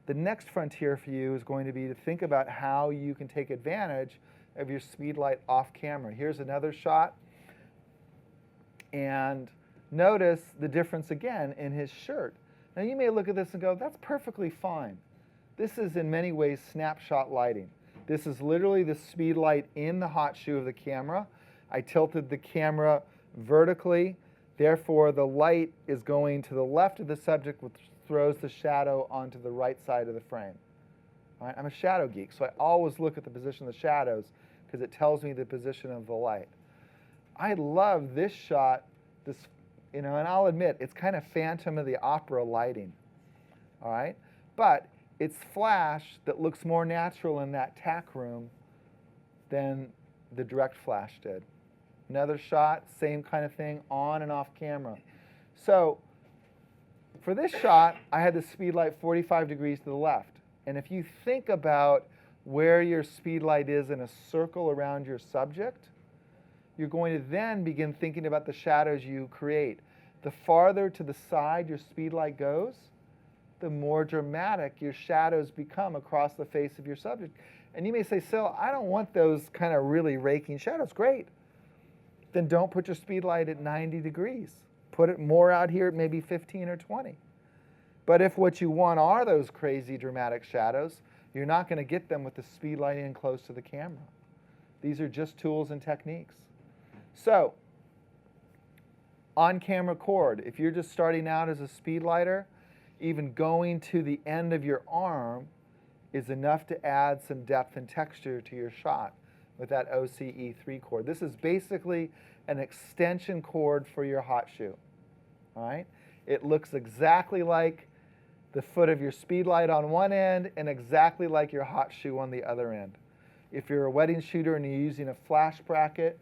the next frontier for you is going to be to think about how you can take advantage of your Speedlight off camera. Here's another shot. And notice the difference again in his shirt. Now you may look at this and go, that's perfectly fine. This is in many ways snapshot lighting. This is literally the Speedlight in the hot shoe of the camera. I tilted the camera vertically. Therefore, the light is going to the left of the subject, which throws the shadow onto the right side of the frame. All right? I'm a shadow geek, so I always look at the position of the shadows because it tells me the position of the light. I love this shot, and I'll admit, it's kind of Phantom of the Opera lighting. All right? But it's flash that looks more natural in that tack room than the direct flash did. Another shot, same kind of thing, on and off camera. So for this shot, I had the Speedlight 45 degrees to the left. And if you think about where your Speedlight is in a circle around your subject, you're going to then begin thinking about the shadows you create. The farther to the side your Speedlight goes, the more dramatic your shadows become across the face of your subject. And you may say, Syl, I don't want those kind of really raking shadows. Great. Then don't put your Speedlight at 90 degrees. Put it more out here at maybe 15 or 20. But if what you want are those crazy dramatic shadows, you're not going to get them with the Speedlight in close to the camera. These are just tools and techniques. So, on-camera cord, if you're just starting out as a speedlighter, even going to the end of your arm is enough to add some depth and texture to your shot with that OCE3 cord. This is basically an extension cord for your hot shoe. All right? It looks exactly like the foot of your Speedlight on one end and exactly like your hot shoe on the other end. If you're a wedding shooter and you're using a flash bracket,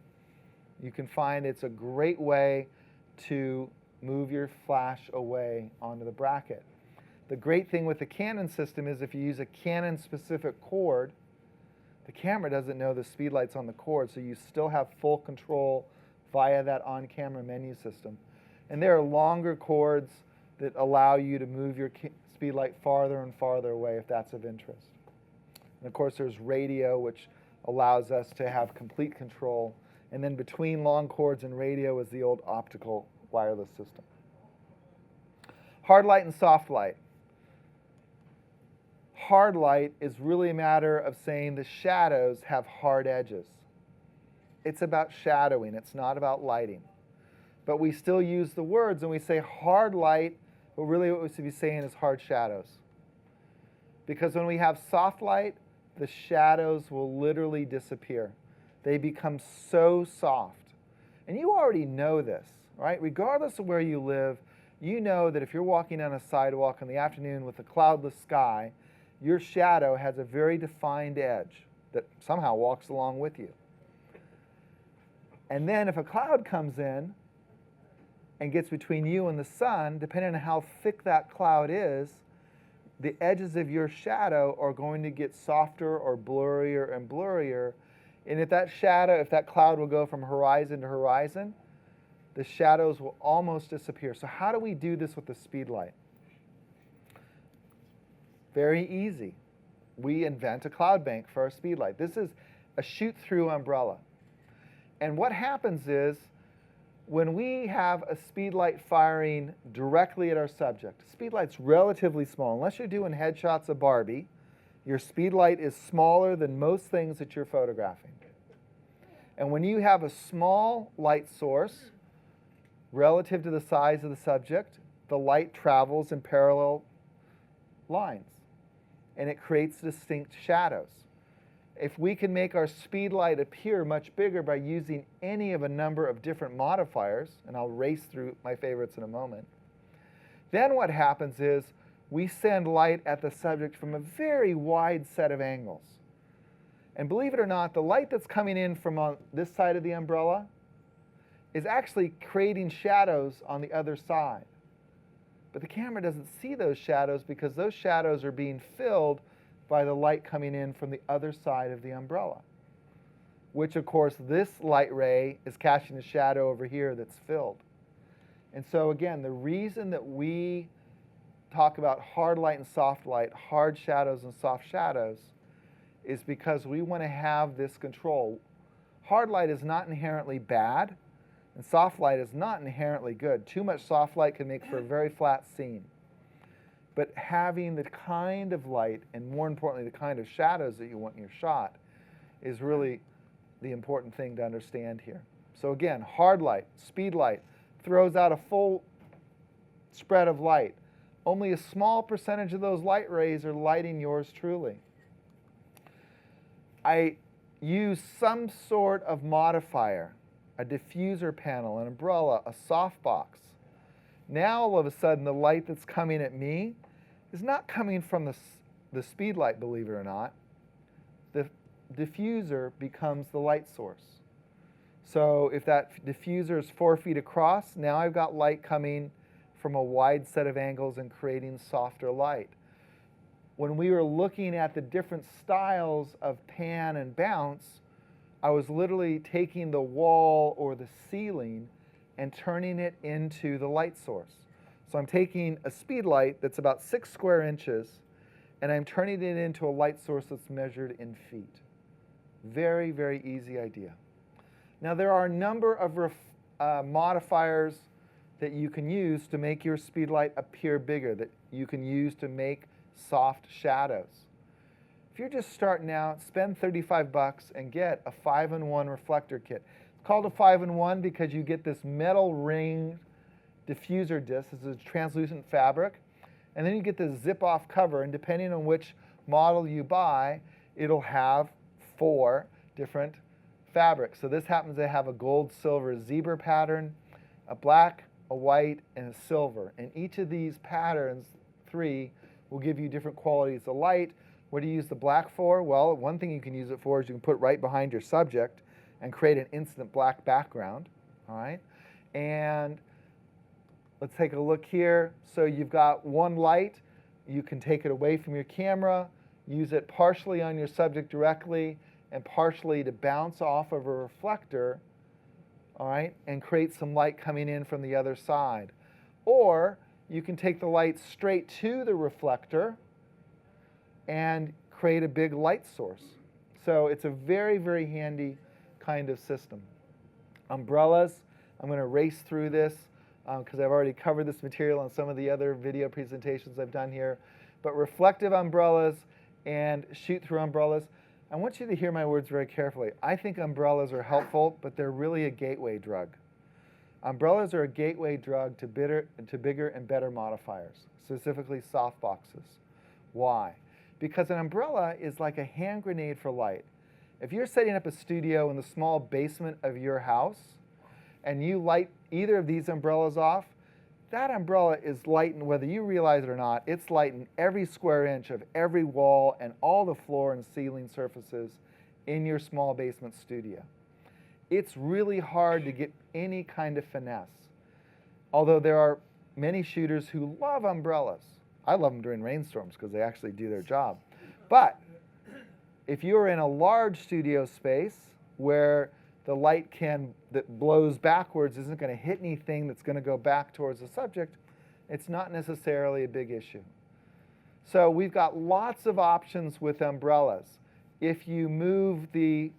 you can find it's a great way to move your flash away onto the bracket. The great thing with the Canon system is if you use a Canon specific cord, the camera doesn't know the Speedlight's on the cord, so you still have full control via that on-camera menu system. And there are longer cords that allow you to move your Speedlight farther and farther away if that's of interest. And of course there's radio, which allows us to have complete control. And then between long cords and radio is the old optical wireless system. Hard light and soft light. Hard light is really a matter of saying the shadows have hard edges. It's about shadowing, it's not about lighting. But we still use the words and we say hard light, but really what we should be saying is hard shadows. Because when we have soft light, the shadows will literally disappear. They become so soft. And you already know this, right? Regardless of where you live, you know that if you're walking on a sidewalk in the afternoon with a cloudless sky, your shadow has a very defined edge that somehow walks along with you. And then if a cloud comes in and gets between you and the sun, depending on how thick that cloud is, the edges of your shadow are going to get softer or blurrier and blurrier. And if that cloud will go from horizon to horizon, the shadows will almost disappear. So how do we do this with the Speedlight? Very easy. We invent a cloud bank for our Speedlight. This is a shoot-through umbrella. And what happens is, when we have a Speedlight firing directly at our subject, Speedlight's relatively small. Unless you're doing headshots of Barbie, your Speedlight is smaller than most things that you're photographing. And when you have a small light source relative to the size of the subject, the light travels in parallel lines, and it creates distinct shadows. If we can make our Speedlight appear much bigger by using any of a number of different modifiers, and I'll race through my favorites in a moment, then what happens is we send light at the subject from a very wide set of angles. And believe it or not, the light that's coming in from on this side of the umbrella is actually creating shadows on the other side. But the camera doesn't see those shadows because those shadows are being filled by the light coming in from the other side of the umbrella, which of course this light ray is casting a shadow over here that's filled. And so again, the reason that we talk about hard light and soft light, hard shadows and soft shadows, is because we want to have this control. Hard light is not inherently bad, and soft light is not inherently good. Too much soft light can make for a very flat scene. But having the kind of light, and more importantly, the kind of shadows that you want in your shot, is really the important thing to understand here. So again, hard light, Speedlight, throws out a full spread of light. Only a small percentage of those light rays are lighting yours truly. I use some sort of modifier, a diffuser panel, an umbrella, a softbox. Now all of a sudden the light that's coming at me is not coming from the Speedlight, believe it or not. The diffuser becomes the light source. So if that diffuser is 4 feet across, now I've got light coming from a wide set of angles and creating softer light. When we were looking at the different styles of pan and bounce, I was literally taking the wall or the ceiling and turning it into the light source. So I'm taking a Speedlite that's about 6 square inches, and I'm turning it into a light source that's measured in feet. Very, very easy idea. Now there are a number of modifiers that you can use to make your Speedlite appear bigger, that you can use to make soft shadows. If you're just starting out, spend 35 bucks and get a 5-in-1 reflector kit. It's called a 5-in-1 because you get this metal ring diffuser disc. This is a translucent fabric. And then you get this zip-off cover, and depending on which model you buy, it'll have 4 different fabrics. So this happens to have a gold-silver zebra pattern, a black, a white, and a silver. And each of these patterns, 3, will give you different qualities of light. What do you use the black for? Well, one thing you can use it for is you can put right behind your subject and create an instant black background. All right? And let's take a look here. So you've got one light. You can take it away from your camera, use it partially on your subject directly, and partially to bounce off of a reflector, all right, and create some light coming in from the other side. Or you can take the light straight to the reflector and create a big light source. So it's a very, very handy kind of system. Umbrellas, I'm going to race through this because I've already covered this material on some of the other video presentations I've done here. But reflective umbrellas and shoot-through umbrellas, I want you to hear my words very carefully. I think umbrellas are helpful, but they're really a gateway drug. Umbrellas are a gateway drug to bigger and better modifiers, specifically softboxes. Why? Because an umbrella is like a hand grenade for light. If you're setting up a studio in the small basement of your house and you light either of these umbrellas off, that umbrella is lighting, whether you realize it or not, it's lighting every square inch of every wall and all the floor and ceiling surfaces in your small basement studio. It's really hard to get any kind of finesse. Although there are many shooters who love umbrellas. I love them during rainstorms because they actually do their job. But if you're in a large studio space where the light that blows backwards isn't going to hit anything that's going to go back towards the subject, it's not necessarily a big issue. So we've got lots of options with umbrellas. If you move the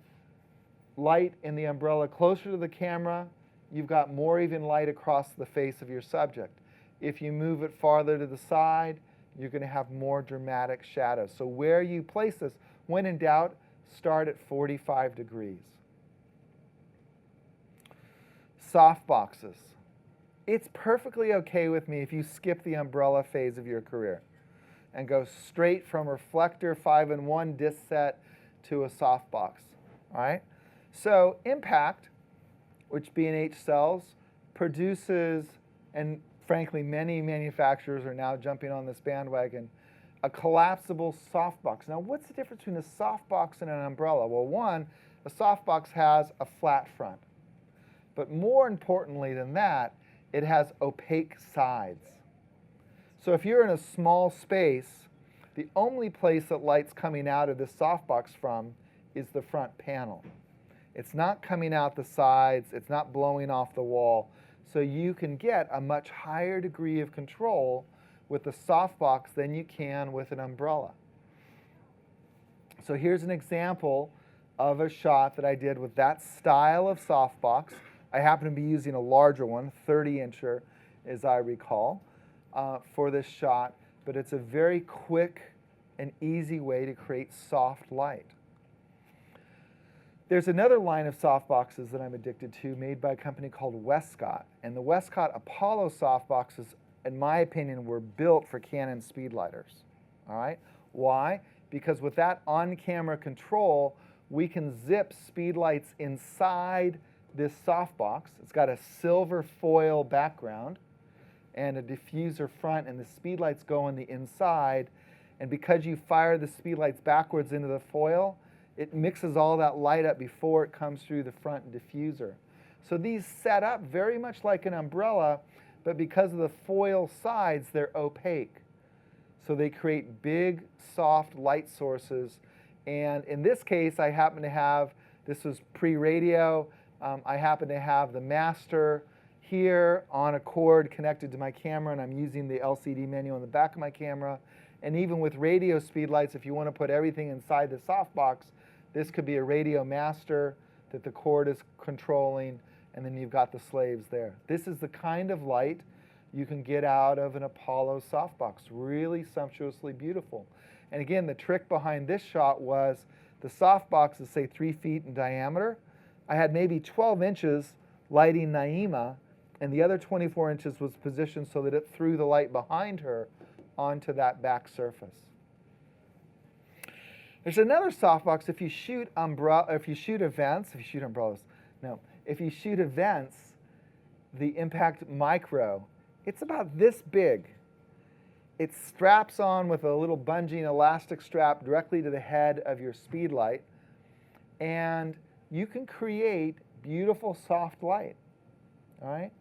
light in the umbrella closer to the camera, you've got more even light across the face of your subject. If you move it farther to the side, you're going to have more dramatic shadows. So where you place this, when in doubt, start at 45 degrees. Softboxes. It's perfectly okay with me if you skip the umbrella phase of your career and go straight from reflector 5-in-1 disc set to a softbox. All right? So Impact, which B&H sells, produces, and frankly many manufacturers are now jumping on this bandwagon, a collapsible softbox. Now what's the difference between a softbox and an umbrella? Well, one, a softbox has a flat front. But more importantly than that, it has opaque sides. So if you're in a small space, the only place that light's coming out of this softbox from is the front panel. It's not coming out the sides, it's not blowing off the wall. So you can get a much higher degree of control with the softbox than you can with an umbrella. So here's an example of a shot that I did with that style of softbox. I happen to be using a larger one, 30-incher, as I recall, for this shot. But it's a very quick and easy way to create soft light. There's another line of softboxes that I'm addicted to made by a company called Westcott. And the Westcott Apollo softboxes, in my opinion, were built for Canon Speedlighters. All right? Why? Because with that on-camera control, we can zip Speedlights inside this softbox. It's got a silver foil background and a diffuser front, and the Speedlights go on the inside. And because you fire the Speedlights backwards into the foil, it mixes all that light up before it comes through the front diffuser. So these set up very much like an umbrella, but because of the foil sides, they're opaque. So they create big, soft light sources. And in this case, I happen to have, this was pre-radio, I happen to have the master here on a cord connected to my camera, and I'm using the LCD menu on the back of my camera. And even with radio speedlights, if you want to put everything inside the softbox, this could be a radio master that the cord is controlling, and then you've got the slaves there. This is the kind of light you can get out of an Apollo softbox. Really sumptuously beautiful. And again, the trick behind this shot was the softbox is, say, 3 feet in diameter. I had maybe 12 inches lighting Naima, and the other 24 inches was positioned so that it threw the light behind her onto that back surface. There's another softbox. If you shoot events, the Impact Micro, it's about this big. It straps on with a little bungee elastic strap directly to the head of your Speedlight, and you can create beautiful soft light. All right?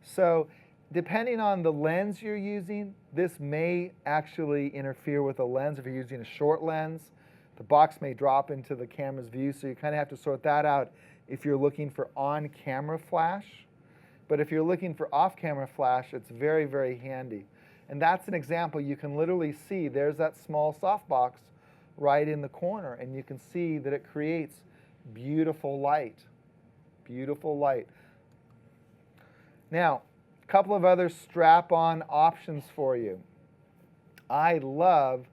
So depending on the lens you're using, this may actually interfere with the lens. If you're using a short lens, the box may drop into the camera's view, so you kind of have to sort that out if you're looking for on-camera flash. But if you're looking for off-camera flash, it's very, very handy. And that's an example. You can literally see there's that small softbox right in the corner, and you can see that it creates beautiful light. Beautiful light. Now, a couple of other strap-on options for you. I love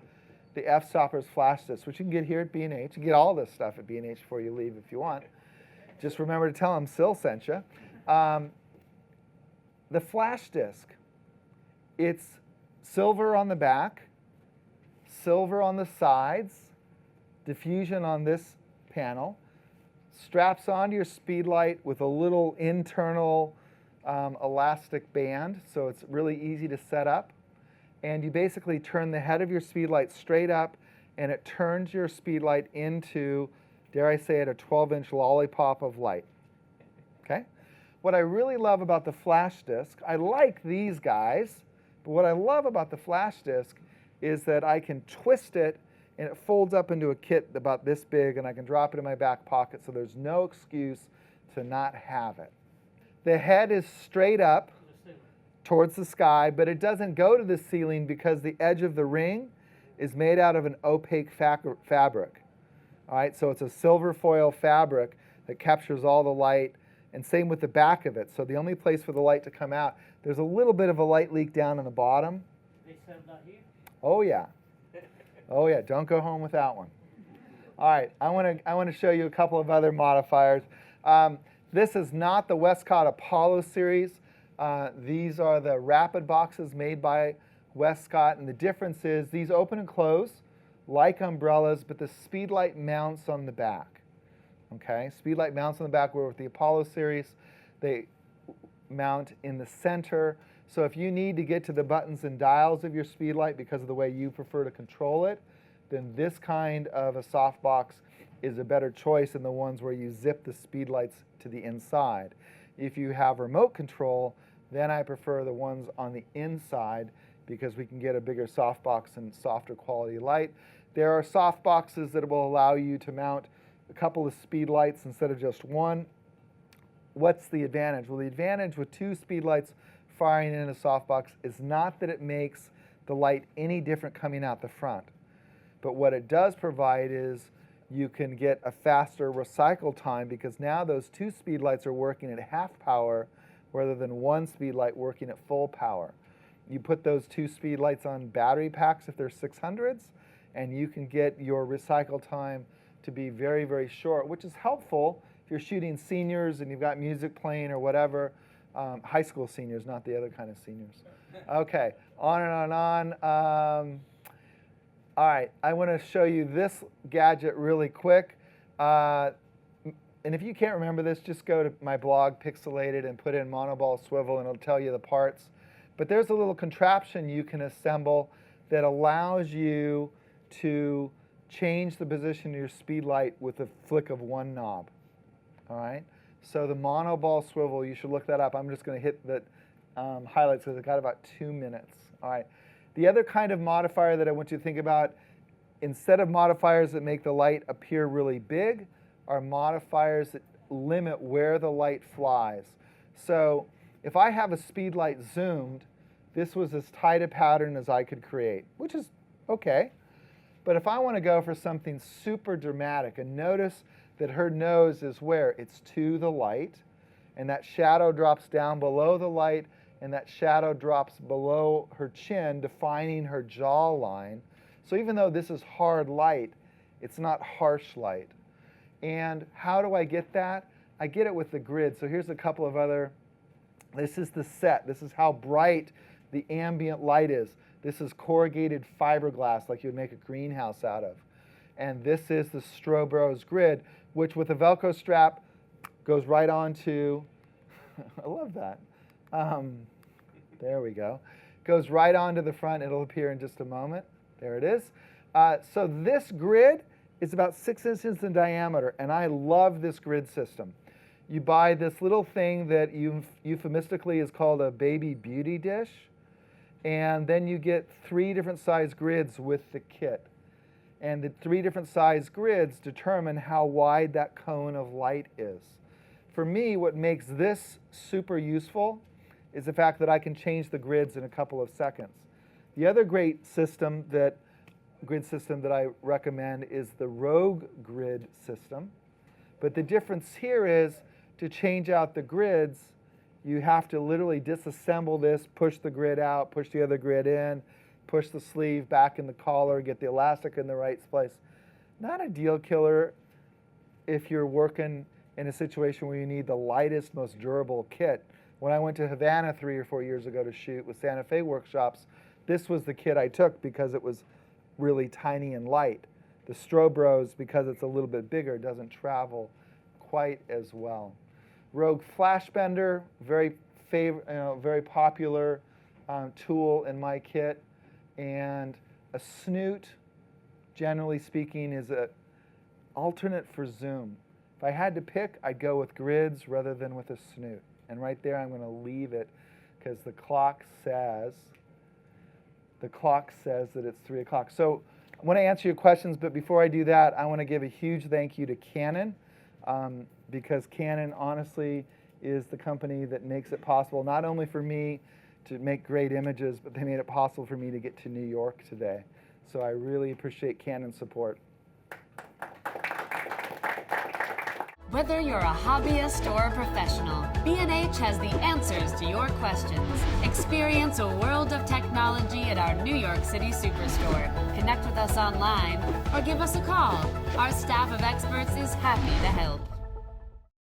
the f-stoppers flash disc, which you can get here at B&H. You can get all this stuff at B&H before you leave if you want. Just remember to tell them Syl sent you. The flash disc, it's silver on the back, silver on the sides, diffusion on this panel, straps onto your Speedlight with a little internal elastic band, so it's really easy to set up. And you basically turn the head of your Speedlight straight up, and it turns your Speedlight into, dare I say it, a 12-inch lollipop of light. Okay? What I really love about the flash disc, I like these guys, but what I love about the flash disc is that I can twist it, and it folds up into a kit about this big, and I can drop it in my back pocket, so there's no excuse to not have it. The head is straight up towards the sky, but it doesn't go to the ceiling because the edge of the ring is made out of an opaque fabric. All right, so it's a silver foil fabric that captures all the light, and same with the back of it. So the only place for the light to come out, there's a little bit of a light leak down on the bottom. They sell that here? Oh yeah. Oh yeah, don't go home without one. All right, I want to show you a couple of other modifiers. This is not the Westcott Apollo series. These are the rapid boxes made by Westcott, and the difference is these open and close like umbrellas, but the Speedlight mounts on the back. Okay, Speedlight mounts on the back, where with the Apollo series, they mount in the center. So if you need to get to the buttons and dials of your Speedlight because of the way you prefer to control it, then this kind of a softbox is a better choice than the ones where you zip the Speedlights to the inside. If you have remote control, then I prefer the ones on the inside because we can get a bigger softbox and softer quality light. There are softboxes that will allow you to mount a couple of Speedlights instead of just one. What's the advantage? Well, the advantage with 2 Speedlights firing in a softbox is not that it makes the light any different coming out the front. But what it does provide is you can get a faster recycle time because now those 2 Speedlights are working at half power rather than 1 Speedlight working at full power. You put those 2 Speedlights on battery packs if they're 600s, and you can get your recycle time to be very, very short, which is helpful if you're shooting seniors and you've got music playing or whatever. High school seniors, not the other kind of seniors. Okay, on and on. All right, I want to show you this gadget really quick. And if you can't remember this, just go to my blog, Pixelated, and put in monoball swivel, and it'll tell you the parts. But there's a little contraption you can assemble that allows you to change the position of your Speedlight with a flick of one knob. All right? So the monoball swivel, you should look that up. I'm just going to hit the highlights because I've got about 2 minutes. All right. The other kind of modifier that I want you to think about, instead of modifiers that make the light appear really big, are modifiers that limit where the light flies. So If I have a Speedlite zoomed, this was as tight a pattern as I could create, which is okay. But if I want to go for something super dramatic, and notice that her nose is where? It's to the light, and that shadow drops down below the light, and that shadow drops below her chin, defining her jawline. So even though this is hard light, it's not harsh light. And how do I get that? I get it with the grid. So here's a couple of other, this is the set. This is how bright the ambient light is. This is corrugated fiberglass like you would make a greenhouse out of. And this is the Strobros grid, which with a Velcro strap goes right onto, I love that. There we go. Goes right onto the front. It'll appear in just a moment. There it is. So this grid is about 6 inches in diameter, and I love this grid system. You buy this little thing that euphemistically is called a baby beauty dish, and then you get 3 different size grids with the kit. And the 3 different size grids determine how wide that cone of light is. For me, what makes this super useful is the fact that I can change the grids in a couple of seconds. The other great grid system that I recommend is the Rogue grid system. But the difference here is to change out the grids, you have to literally disassemble this, push the grid out, push the other grid in, push the sleeve back in the collar, get the elastic in the right place. Not a deal killer if you're working in a situation where you need the lightest, most durable kit. When I went to Havana 3 or 4 years ago to shoot with Santa Fe workshops, this was the kit I took because it was really tiny and light. The Strobros, because it's a little bit bigger, doesn't travel quite as well. Rogue Flash Bender, very popular tool in my kit. And a snoot, generally speaking, is an alternate for zoom. If I had to pick, I'd go with grids rather than with a snoot. And right there, I'm going to leave it because the clock says that it's 3 o'clock. So I want to answer your questions, but before I do that, I want to give a huge thank you to Canon because Canon, honestly, is the company that makes it possible not only for me to make great images, but they made it possible for me to get to New York today. So I really appreciate Canon's support. Whether you're a hobbyist or a professional, B&H has the answers to your questions. Experience a world of technology at our New York City Superstore. Connect with us online or give us a call. Our staff of experts is happy to help.